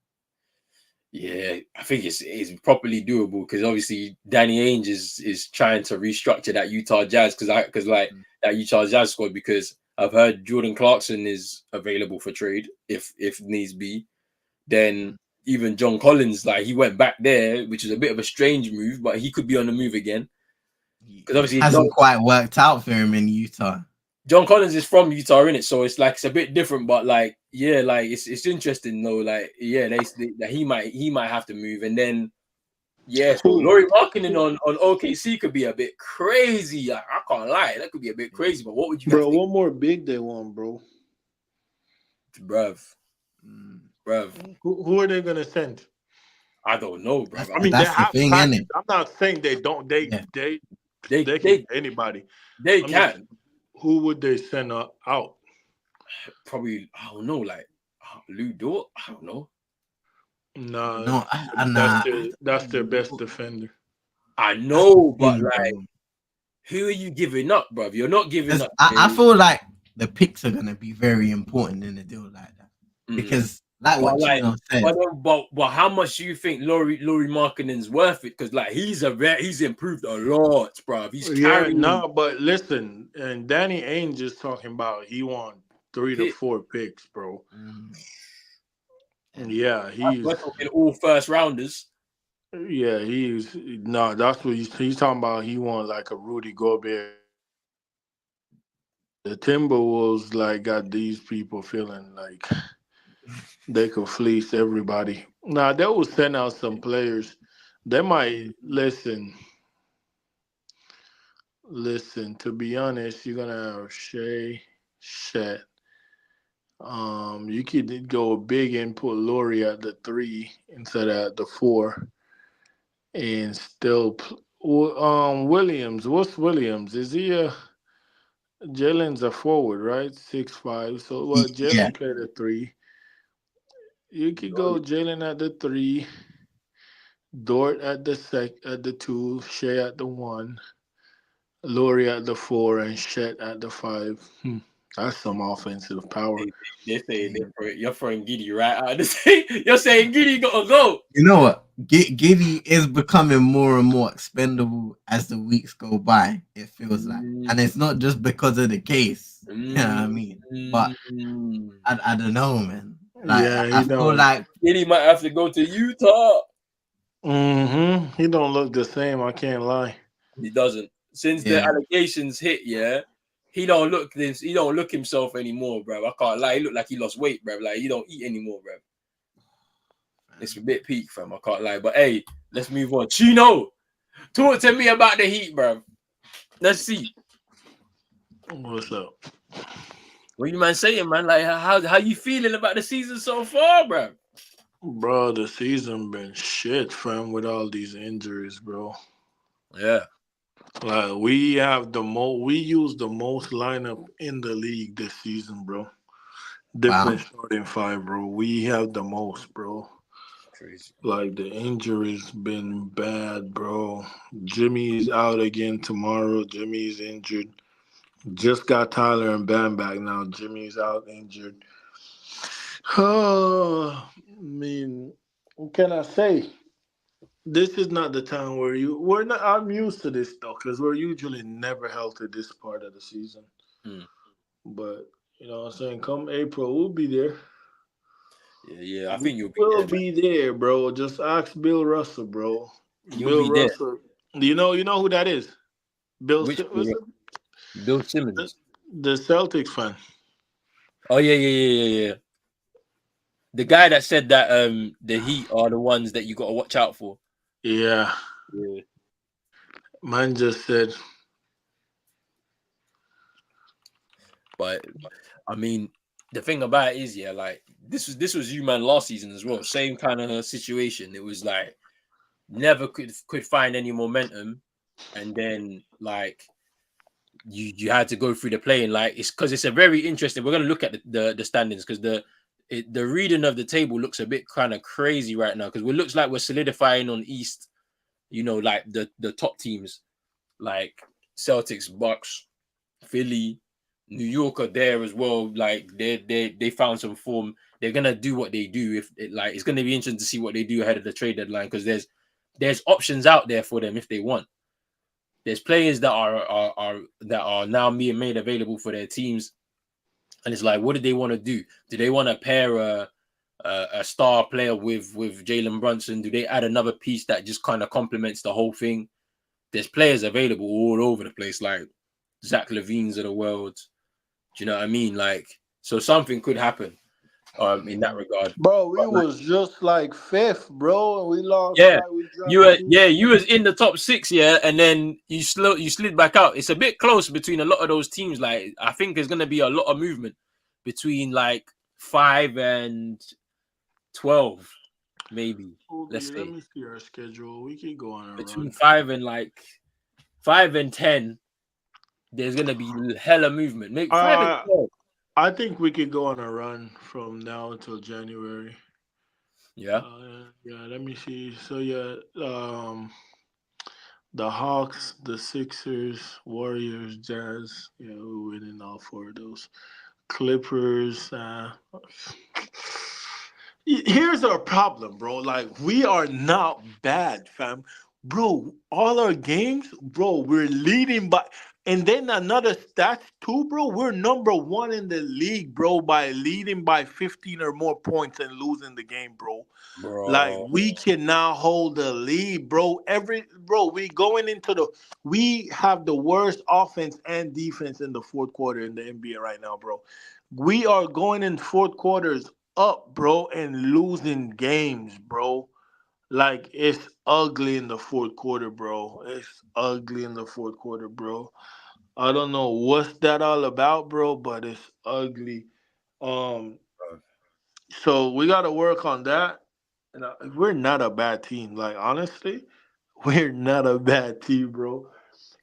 Yeah, I think it's properly doable because obviously Danny Ainge is trying to restructure that Utah Jazz because that Utah Jazz squad, because I've heard Jordan Clarkson is available for trade if needs be. Then even John Collins, like he went back there, which is a bit of a strange move, but he could be on the move again. Because obviously it hasn't quite worked out for him in Utah. John Collins is from Utah, innit? So it's like it's a bit different, but like yeah, like it's interesting though. Like yeah, he might have to move, and then yeah, so Lauri Markkanen on OKC could be a bit crazy. Like, I can't lie, that could be a bit crazy. But what would you, bro? What more big they want, bro? Bruv. Who are they gonna send? I don't know, bro. I mean, that's the thing, isn't it? I'm not saying they don't. They can get anybody. They can. Who would they send out? Probably, I don't know, like Lou Dort. I don't know. No, that's their best defender. I know, but like, who are you giving up, bro? You're not giving up. I feel like the picks are gonna be very important in a deal like that because, like But what like, Chino said, but how much do you think Laurie Markkinen's worth it? Because like he's improved a lot, bro. He's Yeah, carrying no, but listen, and Danny ain't just talking about he want 3 to 4 picks, bro. mm, Yeah, We're talking all first rounders. he's no, that's what he's talking about. He want like a Rudy Gobert. The Timberwolves like got these people feeling like they could fleece everybody. Now they will send out some players. They might listen. To be honest, you're gonna have Shea, Shet. You could go big and put Laurie at the 3 instead of at the 4, and still. Williams. What's Williams? Is he a Jalen's a forward, right? 6'5". So well, yeah, Jalen played a 3. You could go Jalen at the 3, Dort at the 2, Shea at the 1, Laurie at the 4, and Shet at the 5. That's some offensive power. You're throwing Giddy right out of the thing. You're saying Giddy gotta go. you know what? Giddy is becoming more and more expendable as the weeks go by. It feels like, and it's not just because of the case. You know what I mean? But I don't know, man. Like Yeah, I he feel don't. like Giddy might have to go to Utah. He don't look the same. I can't lie. He doesn't. Since the yeah, allegations hit, yeah, he don't look this. He don't look himself anymore, bro. I can't lie. He look like he lost weight, bro. Like he don't eat anymore, bro. It's a bit peak, fam. I can't lie. But hey, let's move on. Chino, talk to me about the Heat, bro. Let's see. What's up, What you man saying, man? Like how you feeling about the season so far, bro? bro? The season been shit, fam, with all these injuries, bro. Yeah. Like we have the most. We use the most lineup in the league this season, bro. wow. Different starting 5, bro. We have the most, bro. Crazy. Like the injuries been bad, bro. Jimmy's out again tomorrow. Jimmy's injured. Just got Tyler and Bam back now. Jimmy's out injured. I mean, what can I say? This is not the time where we're not. I'm used to this though, because we're usually never healthy this part of the season. Hmm. But you know what I'm saying? Come April, we'll be there. Yeah, I We think you'll be will there, man. be there, bro. Just ask Bill Russell, bro. You'll Bill be there. Russell. You know who that is? Bill Which what's it? Bill The, Simmons? the Celtics fan. Oh yeah. The guy that said that the Heat are the ones that you got to watch out for. Yeah. Yeah. Man just said, But I mean, the thing about it is, yeah, like this was you man last season as well. Same kind of situation. It was like never could find any momentum, and then like you had to go through the playing. Like it's because it's a very interesting. We're gonna look at the standings because the reading of the table looks a bit kind of crazy right now because it looks like we're solidifying on East. You know, like the top teams like Celtics, Bucks, Philly, New York are there as well. Like they found some form. They're gonna do what they do. If it, like it's gonna be interesting to see what they do ahead of the trade deadline because there's options out there for them if they want. There's players that are now being made available for their teams, and it's like, what do they want to do? Do they want to pair a star player with Jalen Brunson? Do they add another piece that just kind of complements the whole thing? There's players available all over the place, like Zach Levine's of the world. Do you know what I mean? Like, so something could happen in that regard. bro, we But like, was just like fifth, bro, and we lost yeah, like we dropped two. you was in the top six, yeah, and then you slid back out. It's a bit close between a lot of those teams. Like, I think there's gonna be a lot of movement between like 5 and 12, maybe. Okay, Let's let say me see our schedule. We can go on a between run. 5 and 10. There's gonna be hella movement. Maybe 5 and Uh, 12. I think we could go on a run from now until January. Yeah. Yeah, let me see. So yeah, The Hawks, the Sixers, Warriors, Jazz. Yeah, we're winning all four of those. Clippers. Here's our problem, bro. Like, we are not bad, fam. Bro, all our games, bro, we're leading by. And then another stats too, bro. We're number one in the league, bro, by leading by 15 or more points and losing the game, bro. Like, bro. we cannot hold the lead, bro. We going into the we have the worst offense and defense in the fourth quarter in the NBA right now, bro. We are going in fourth quarters up, bro, and losing games, bro. Like, it's ugly in the fourth quarter, bro. It's ugly in the fourth quarter, bro. I don't know what's that all about, bro, but it's ugly. Um, so we got to work on that. And we're not a bad team. Like, honestly, we're not a bad team, bro.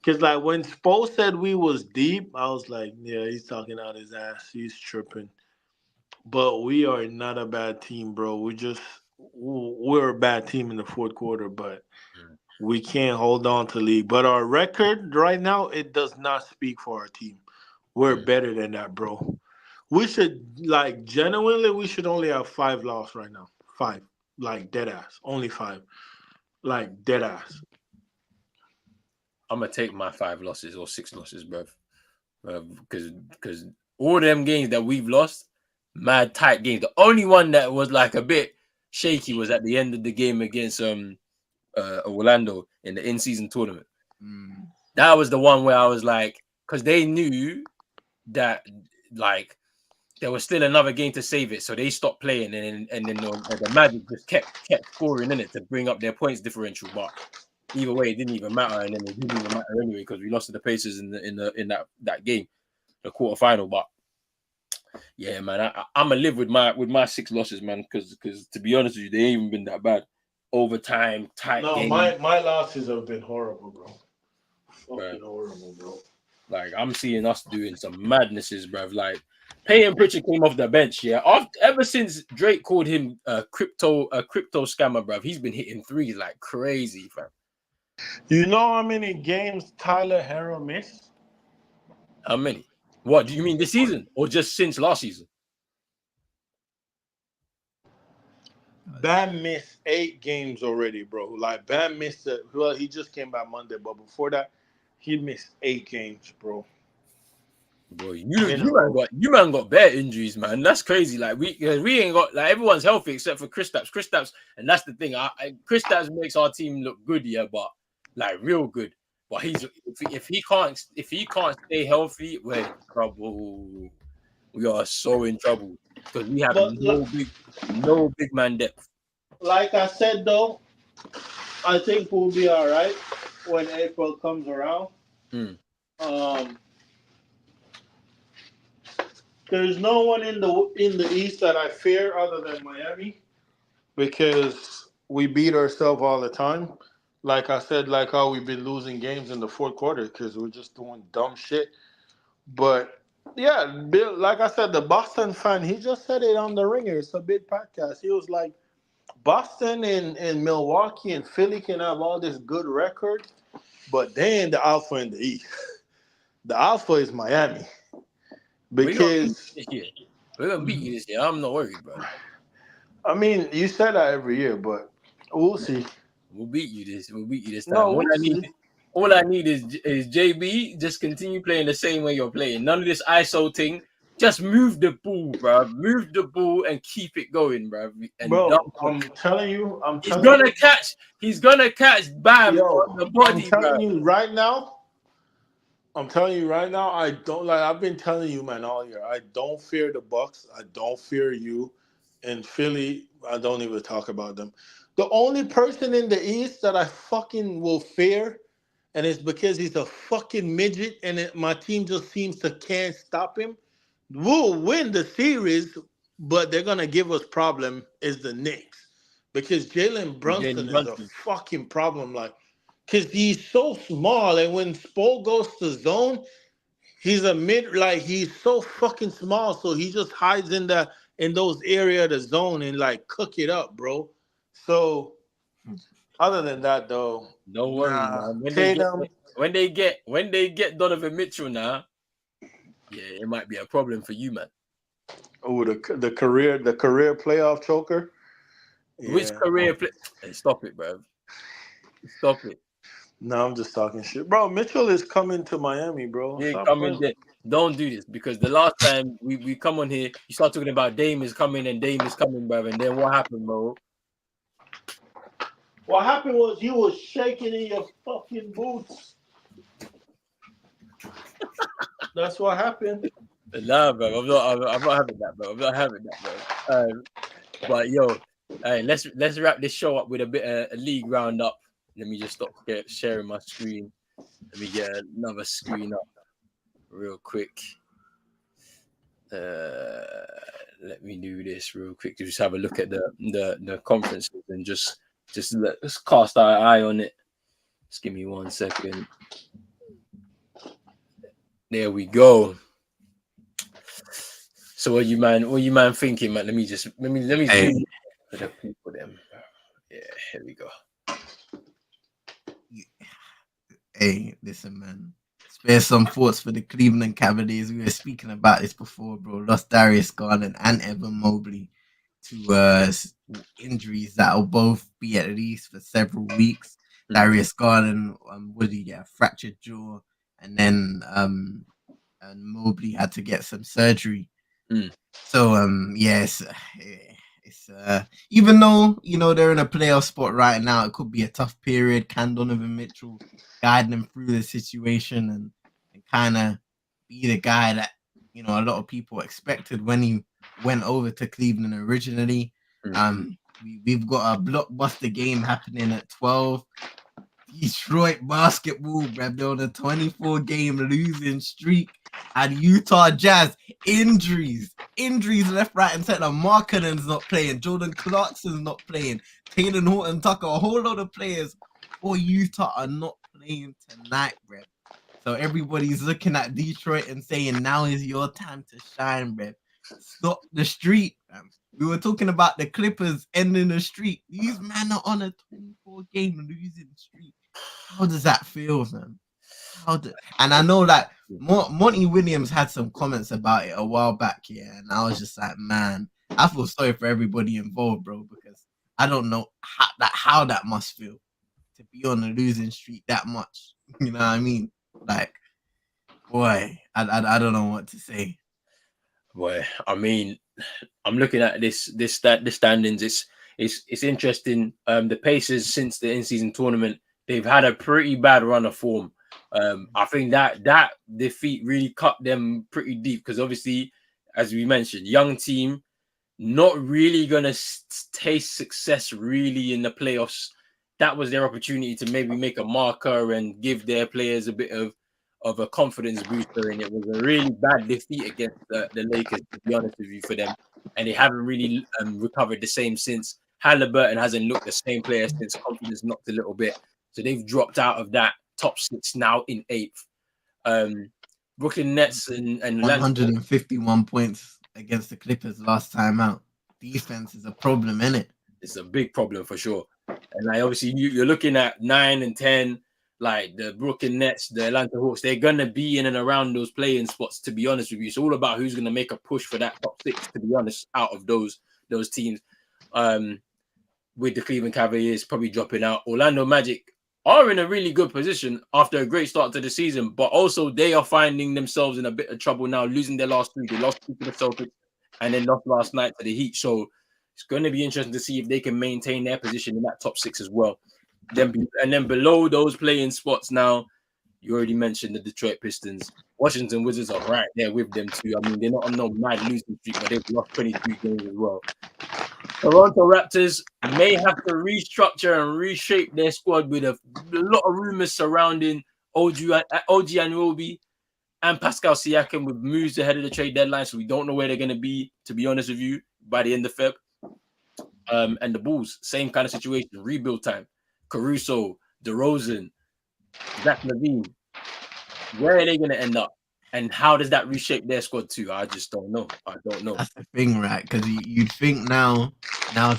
Cause like when Spo said we was deep, I was like, yeah, he's talking out his ass. He's tripping. But we are not a bad team, bro. We're a bad team in the fourth quarter, but Mm, we can't hold on to league. But our record right now, it does not speak for our team. We're mm. better than that, bro. We should like genuinely, we should only have 5 losses right now. Five, like dead ass, only five, like dead ass. I'm gonna take my 5 losses or 6 losses, bro. Because all them games that we've lost, mad tight games. The only one that was like a bit shaky was at the end of the game against Orlando in the in-season tournament. Mm. That was the one where I was like, because they knew that like there was still another game to save it, so they stopped playing, and then the Magic just kept scoring in it to bring up their points differential. But either way, it didn't even matter, and then it didn't even matter anyway because we lost to the Pacers in that game, the quarterfinal. But yeah, man, I'm gonna live with my 6 losses, man, because to be honest with you, they ain't even been that bad. Overtime, tight No, game, my losses have been horrible, bro. bro. Fucking horrible, bro. Like I'm seeing us doing some madnesses, bro. Like Payton Pritchard came off the bench, yeah. Ever since Drake called him a crypto scammer, bro, he's been hitting threes like crazy, fam. You know how many games Tyler Harrow missed? How many? What do you mean this season or just since last season? Bam missed 8 games already, bro. Like Bam missed it. Well, he just came back Monday, but before that, he missed 8 games, bro. Bro, In a row. you man got bare injuries, man. That's crazy. Like we ain't got like everyone's healthy except for Kristaps. Kristaps, and that's the thing. Kristaps makes our team look good, yeah, but like real good. But if he can't stay healthy, we're in trouble. We are so in trouble because we have But no big man depth. like I said though, I think we'll be all right when April comes around. Mm. Um, there's no one in the East that I fear other than Miami because we beat ourselves all the time. Like I said, like how we've been losing games in the fourth quarter because we're just doing dumb shit. But yeah, Bill, like I said, the Boston fan, he just said it on the Ringer. It's a big podcast. He was like, Boston and Milwaukee and Philly can have all this good record, but they ain't the alpha in the East. The alpha is Miami We're gonna beat because you this year. We're gonna beat you this year. I'm not worried, bro. I mean you said that every year, but we'll see. We'll beat you this. We'll beat you this No, time. we'll see. All I need is JB. Just continue playing the same way you're playing. None of this ISO thing. Just move the ball, bro. Move the ball and keep it going, bro. And dunk Bro, on. I'm He's telling gonna you, catch. He's gonna catch. Bam on yo, the I'm body, bro. telling you right now. I'm telling you right now, I don't like. I've been telling you, man, all year. I don't fear the Bucks. I don't fear you. In Philly, I don't even talk about them. The only person in the East that I fucking will fear, and it's because he's a fucking midget, and my team just seems to can't stop him. We'll win the series, but they're gonna give us problem. Is the Knicks because Jalen Brunson Jalen is a Brunson. fucking problem. Like, cause he's so small, and when Spo goes to zone, he's a mid. Like he's so fucking small, so he just hides in those area of the zone and like cook it up, bro. So Other than that, though, Don't worry, man. Tatum. When they get Donovan Mitchell now, yeah, it might be a problem for you, man. Oh, the career playoff choker. Which Yeah. career play? Hey, stop it, bro. Stop it. No, I'm just talking shit, bro. Mitchell is coming to Miami, bro. You ain't Stop coming playing. there. Don't do this because the last time we come on here, you start talking about Dame is coming and Dame is coming, bro. And then what happened, bro? What happened was you was shaking in your fucking boots. That's what happened. Nah, bro. I'm not having that, bro. I'm not having that, bro. But yo, hey, let's wrap this show up with a bit of a league roundup. Let me just stop sharing my screen. Let me get another screen up real quick. Let me do this real quick to just have a look at the conferences and just let's cast our eye on it. Just give me 1 second. There we go. So what you man thinking, man? Let me zoom for the people them. Yeah, here we go. Hey, listen, man. Spare some thoughts for the Cleveland Cavaliers. We were speaking about this before, bro. Lost Darius Garland and Evan Mobley to injuries that will both be at least for several weeks. Darius Garland, what did he get? A fractured jaw, and then and Mobley had to get some surgery. So yes, it's even though they're in a playoff spot right now, it could be a tough period. Can Donovan Mitchell guide them through the situation and kind of be the guy that a lot of people expected when he went over to Cleveland originally. We've got a blockbuster game happening at 12. Detroit basketball, bruv. They're on a 24-game losing streak. And Utah Jazz, injuries left, right, and center. Markkanen's not playing. Jordan Clarkson's not playing. Taylor Horton Tucker, a whole lot of players for Utah are not playing tonight, bruv. So everybody's looking at Detroit and saying, now is your time to shine, bruv. Stop the streak, bruv. We were talking about the Clippers ending the streak. These men are on a 24-game losing streak. How does that feel, man? And I know that Monty Williams had some comments about it a while back, yeah, and I was just like, man, I feel sorry for everybody involved, bro, because I don't know how that must feel to be on a losing streak that much. You know what I mean? Like, boy, I don't know what to say. Boy, I mean, I'm looking at the standings. It's interesting. The Pacers since the in-season tournament, they've had a pretty bad run of form. I think that defeat really cut them pretty deep because obviously, as we mentioned, young team, not really gonna taste success really in the playoffs. That was their opportunity to maybe make a marker and give their players a bit of a confidence booster, and it was a really bad defeat against the Lakers, to be honest with you, for them. And they haven't really recovered the same since. Halliburton hasn't looked the same player since. Confidence knocked a little bit. So they've dropped out of that top 6 now in 8th. Brooklyn Nets and 151 points against the Clippers last time out. Defense is a problem, innit? It's a big problem for sure. And like obviously you're looking at 9 and 10. Like the Brooklyn Nets, the Atlanta Hawks, they're gonna be in and around those playing spots. To be honest with you, it's all about who's gonna make a push for that top 6. To be honest, out of those teams, with the Cleveland Cavaliers probably dropping out, Orlando Magic are in a really good position after a great start to the season, but also they are finding themselves in a bit of trouble now, losing their last 3. They lost 2 to the Celtics and then lost last night to the Heat. So it's going to be interesting to see if they can maintain their position in that top 6 as well. And then below those playing spots now, you already mentioned the Detroit Pistons. Washington Wizards are right there with them too. I mean, they're not on no mad losing streak, but they've lost 23 games as well. Toronto Raptors may have to restructure and reshape their squad with a lot of rumors surrounding OG Anunoby and Pascal Siakam with moves ahead of the trade deadline. So we don't know where they're going to be, to be honest with you, by the end of Feb. And the Bulls, same kind of situation, rebuild time. Caruso, DeRozan, Zach LaVine. Where are they going to end up? And how does that reshape their squad too? I just don't know. I don't know. That's the thing, right? Because you'd think now's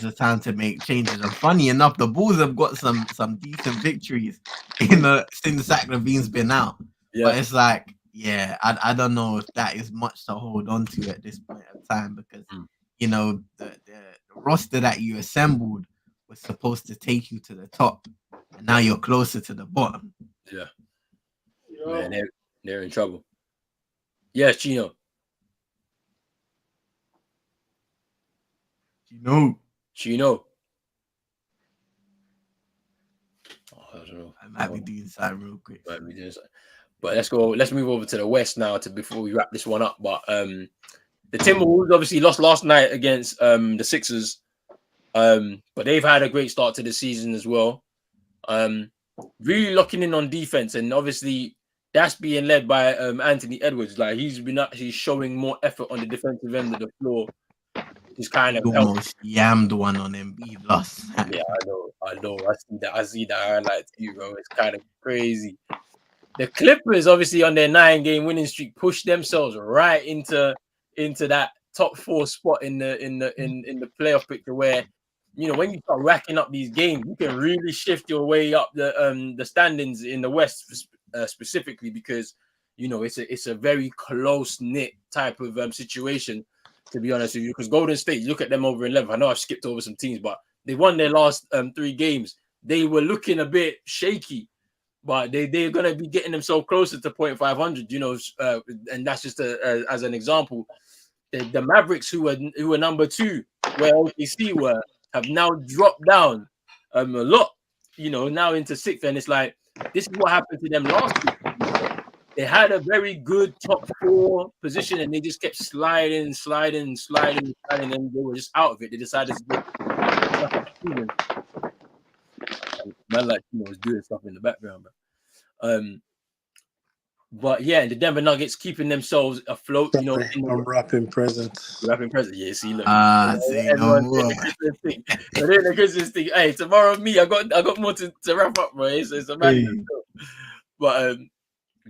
the time to make changes. And funny enough, the Bulls have got some decent victories since Zach LaVine's been out. Yeah. But it's like, yeah, I don't know if that is much to hold on to at this point of time because you know the roster that you assembled was supposed to take you to the top, and now you're closer to the bottom. Yeah, man, they're in trouble. Yes, Chino. Chino. Oh, I don't know. I might be doing something real quick. Might be doing something. But let's move over to the West now before we wrap this one up. But the Timberwolves obviously lost last night against the Sixers. But they've had a great start to the season as well. Really locking in on defense, and obviously that's being led by Anthony Edwards. Like he's been actually showing more effort on the defensive end of the floor. He's kind of almost yammed one on Embiid last night. Yeah, I know. I see that highlight too, bro. It's kind of crazy. The Clippers, obviously, on their 9-game winning streak, pushed themselves right into that top 4 spot in the playoff picture. Where, you know, when you start racking up these games, you can really shift your way up the standings in the West specifically because, you know, it's a very close knit type of situation. To be honest with you, because Golden State, you look at them over 11. I know I've skipped over some teams, but they won their last 3 games. They were looking a bit shaky, but they're going to be getting themselves closer to 0.500, you know, and that's just as an example. The Mavericks, who were number 2, where OKC were, have now dropped down a lot, you know, now into 6th, and it's like this is what happened to them last week. They had a very good top 4 position, and they just kept sliding, and they were just out of it. They decided to go. Man, like, you know, was doing stuff in the background, but yeah, the Denver Nuggets keeping themselves afloat. You know, I'm wrapping presents. Yeah, see, look. Say no more. The Christmas thing. Hey, tomorrow, me, I got more to wrap up, bro. It's a madness. But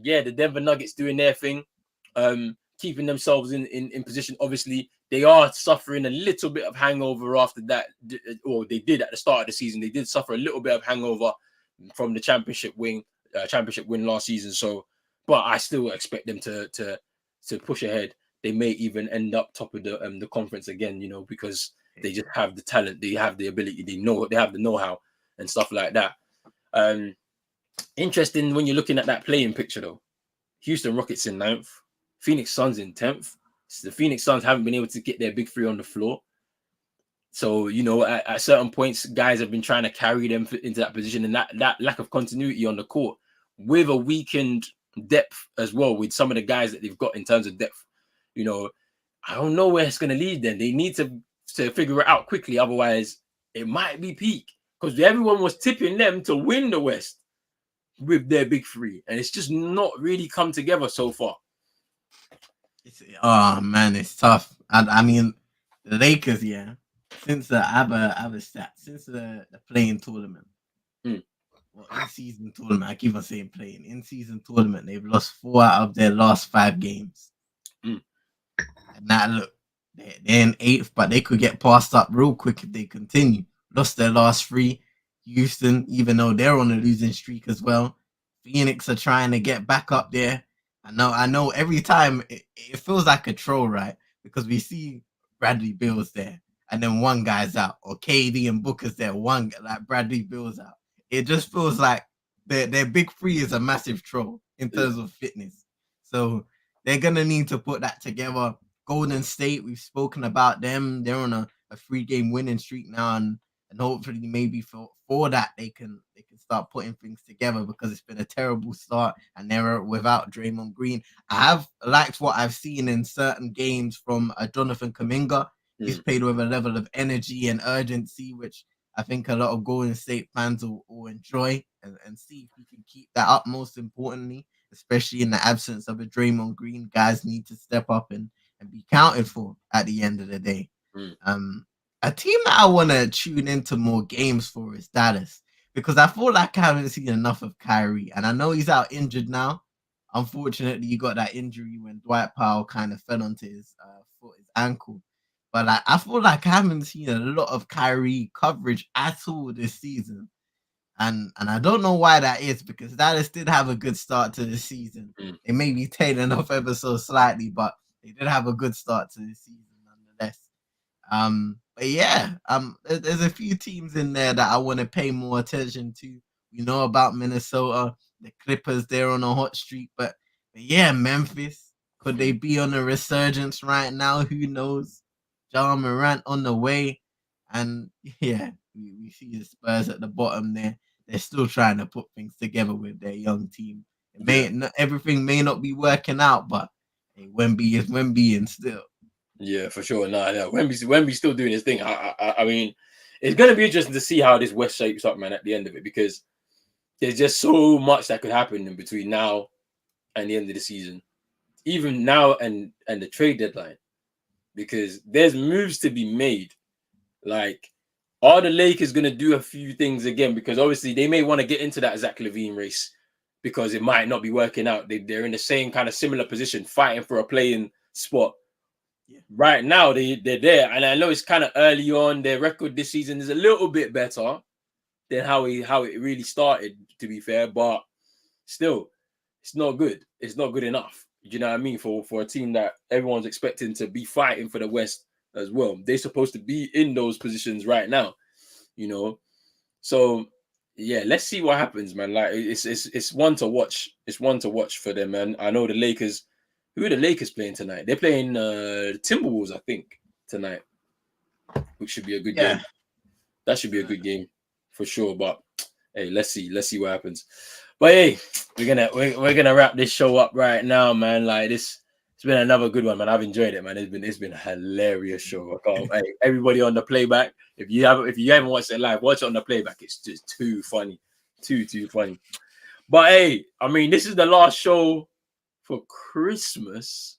yeah, the Denver Nuggets doing their thing, keeping themselves in position. Obviously, they are suffering a little bit of hangover after that, or they did at the start of the season. They did suffer a little bit of hangover from the championship win last season. So, but I still expect them to push ahead. They may even end up top of the conference again, you know, because they just have the talent, they have the ability, they have the know-how and stuff like that. Interesting when you're looking at that playing picture, though. Houston Rockets in 9th, Phoenix Suns in 10th. The Phoenix Suns haven't been able to get their big 3 on the floor. So, you know, at certain points, guys have been trying to carry them into that position, and that lack of continuity on the court with a weakened depth as well with some of the guys that they've got in terms of depth. You know, I don't know where it's going to lead them. They need to figure it out quickly. Otherwise, it might be peak because everyone was tipping them to win the West with their big 3, and it's just not really come together so far. Oh man, it's tough. I mean, the Lakers, yeah, since the since the playing tournament, well, in-season tournament, I keep on saying playing in-season tournament, they've lost 4 out of their last 5 games. And now look, they're in 8th, but they could get passed up real quick if they continue. Lost their last 3. Houston, even though they're on a losing streak as well. Phoenix are trying to get back up there. I know every time it feels like a troll, right? Because we see Bradley Beal's there, and then one guy's out, or KD and Booker's there, one like Bradley Beal's out. It just feels like their big 3 is a massive troll in terms of fitness. So they're gonna need to put that together. Golden State, we've spoken about them. They're on a 3-game winning streak now, and hopefully maybe for that they can start putting things together because it's been a terrible start and they're without Draymond Green. I have liked what I've seen in certain games from Jonathan Kuminga. He's played with a level of energy and urgency, which I think a lot of Golden State fans will enjoy and see if he can keep that up. Most importantly, especially in the absence of a Draymond Green, guys need to step up and be counted for at the end of the day. A team that I want to tune into more games for is Dallas because I feel like I haven't seen enough of Kyrie, and I know he's out injured now. unfortunately, he got that injury when Dwight Powell kind of fell onto his foot, his ankle. But like, I feel like I haven't seen a lot of Kyrie coverage at all this season. And I don't know why that is, because Dallas did have a good start to the season. They may be tailing off ever so slightly, but they did have a good start to the season nonetheless. But yeah, there's a few teams in there that I want to pay more attention to. We know about Minnesota, the Clippers, they're on a hot streak, but yeah, Memphis, could they be on a resurgence right now? Who knows? Ja Morant on the way, and yeah, we see the Spurs at the bottom there. They're still trying to put things together with their young team. Everything may not be working out, but hey, Wemby is Wemby, and still. Yeah, for sure. No. Wemby's still doing his thing. I mean, it's gonna be interesting to see how this West shapes up, man, at the end of it, because there's just so much that could happen in between now and the end of the season, even now and the trade deadline, because there's moves to be made. Like, are the Lakers gonna do a few things again? Because obviously they may want to get into that Zach LaVine race because it might not be working out. They're in the same kind of similar position, fighting for a playing spot. Right now, they're there, and I know it's kind of early on. Their record this season is a little bit better than how it really started, to be fair, but still, it's not good. It's not good enough. You know what I mean? For a team that everyone's expecting to be fighting for the West as well. They're supposed to be in those positions right now, you know. So yeah, let's see what happens, man. Like, it's one to watch. It's one to watch for them, man. I know the Lakers. Who are the Lakers playing tonight? They're playing the Timberwolves, I think, tonight, which should be a good game. That should be a good game for sure. But hey, let's see what happens. But hey, we're gonna wrap this show up right now, man. Like, it's been another good one, man. I've enjoyed it, man. It's been a hilarious show. Hey, everybody on the playback, if you haven't watched it live, watch it on the playback. It's just too funny, too funny. But hey, I mean, this is the last show for Christmas,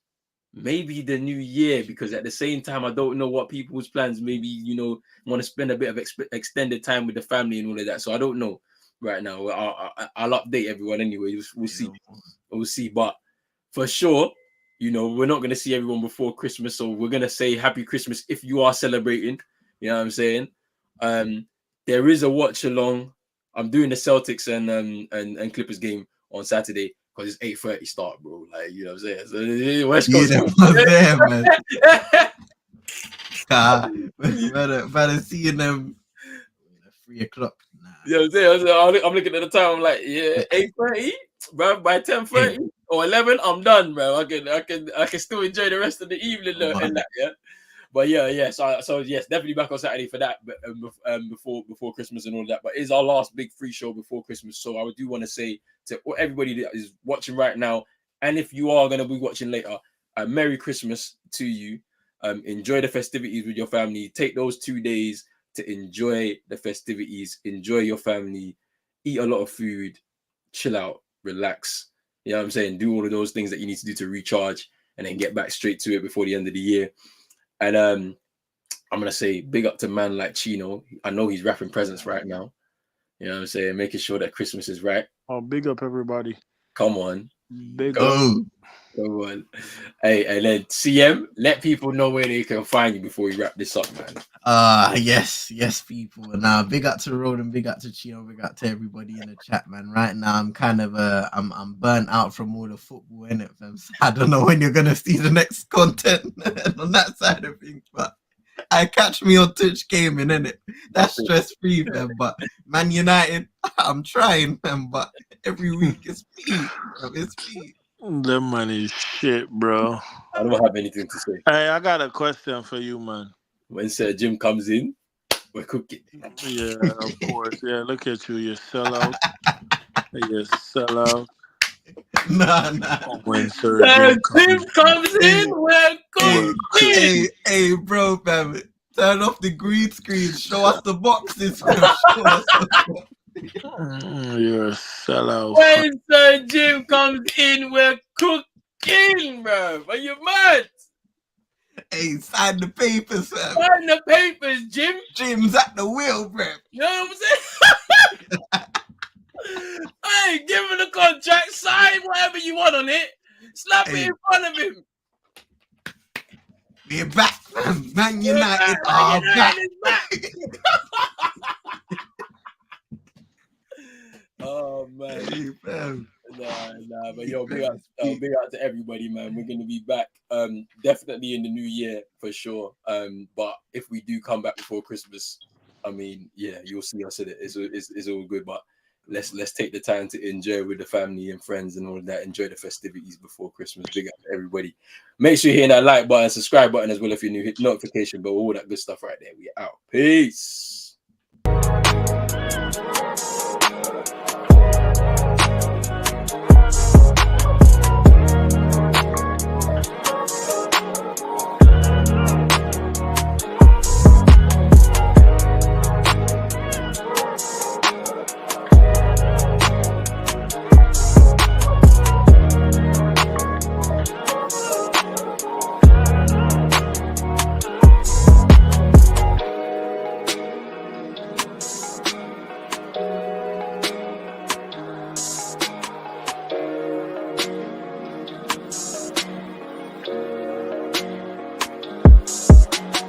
maybe the new year, because at the same time, I don't know what people's plans. Maybe, you know, want to spend a bit of extended time with the family and all of that. So I don't know right now. I'll update everyone anyway. We'll see. But for sure, you know, we're not going to see everyone before Christmas. So we're going to say Happy Christmas if you are celebrating. You know what I'm saying? There is a watch along. I'm doing the Celtics and Clippers game on Saturday, because it's 8:30 start, bro. Like, you know what I'm saying? So West Coast. There, man. better seeing them 3:00. Nah. You know what I'm saying? I'm looking at the time. I'm like, yeah, 8:30, bro. By 10:30 or 11, I'm done, bro. I can still enjoy the rest of the evening and that, yeah. But yeah. So yes, definitely back on Saturday for that. But before Christmas and all that. But it's our last big free show before Christmas. So I do want to say to everybody that is watching right now, and if you are going to be watching later, Merry Christmas to you. Enjoy the festivities with your family. Take those 2 days to enjoy the festivities. Enjoy your family. Eat a lot of food. Chill out. Relax. You know what I'm saying? Do all of those things that you need to do to recharge, and then get back straight to it before the end of the year. And I'm going to say big up to man like Chino. I know he's wrapping presents right now. You know what I'm saying? Making sure that Christmas is right. Oh, big up everybody. Come on. Big up. Come on. Hey, and then CM, let people know where they can find you before we wrap this up, man. Yes, people. Now, big up to Road and big up to Chino, big up to everybody in the chat, man. Right now, I'm kind of I'm burnt out from all the football in it, fam. So I don't know when you're gonna see the next content on that side of things, but I catch me on Twitch gaming, innit? That's stress free, man. But Man United, I'm trying, man. But every week it's me, it's me. That money is shit, bro. I don't have anything to say. Hey, I got a question for you, man. When Sir Jim comes in, we're cooking. Yeah, of course. Yeah, look at you. You sell out. You sell out. Nah. When Sir Jim comes in, we're cooking. Hey, bro, fam. Turn off the green screen. Show us the boxes. Show us the boxes. You're a sellout. When Sir Jim comes in, we're cooking, bro. Are you mad? Hey, sign the papers, fam. Sign the papers, Jim. Jim's at the wheel, bro. You know what I'm saying? Hey, give him the contract, sign whatever you want on it, slap it in front of him. We're back, man. Man We're United back, are Man back. United is back. Oh man. Hey, fam. Nah, but yo, big out to everybody, man. We're gonna be back, definitely in the new year for sure. But if we do come back before Christmas, I mean, yeah, you'll see us in it. It's all good, but let's take the time to enjoy with the family and friends and all of that. Enjoy the festivities before Christmas. Big up to everybody. Make sure you hit that like button, subscribe button as well if you're new. Hit notification bell, all that good stuff right there. We out. Peace.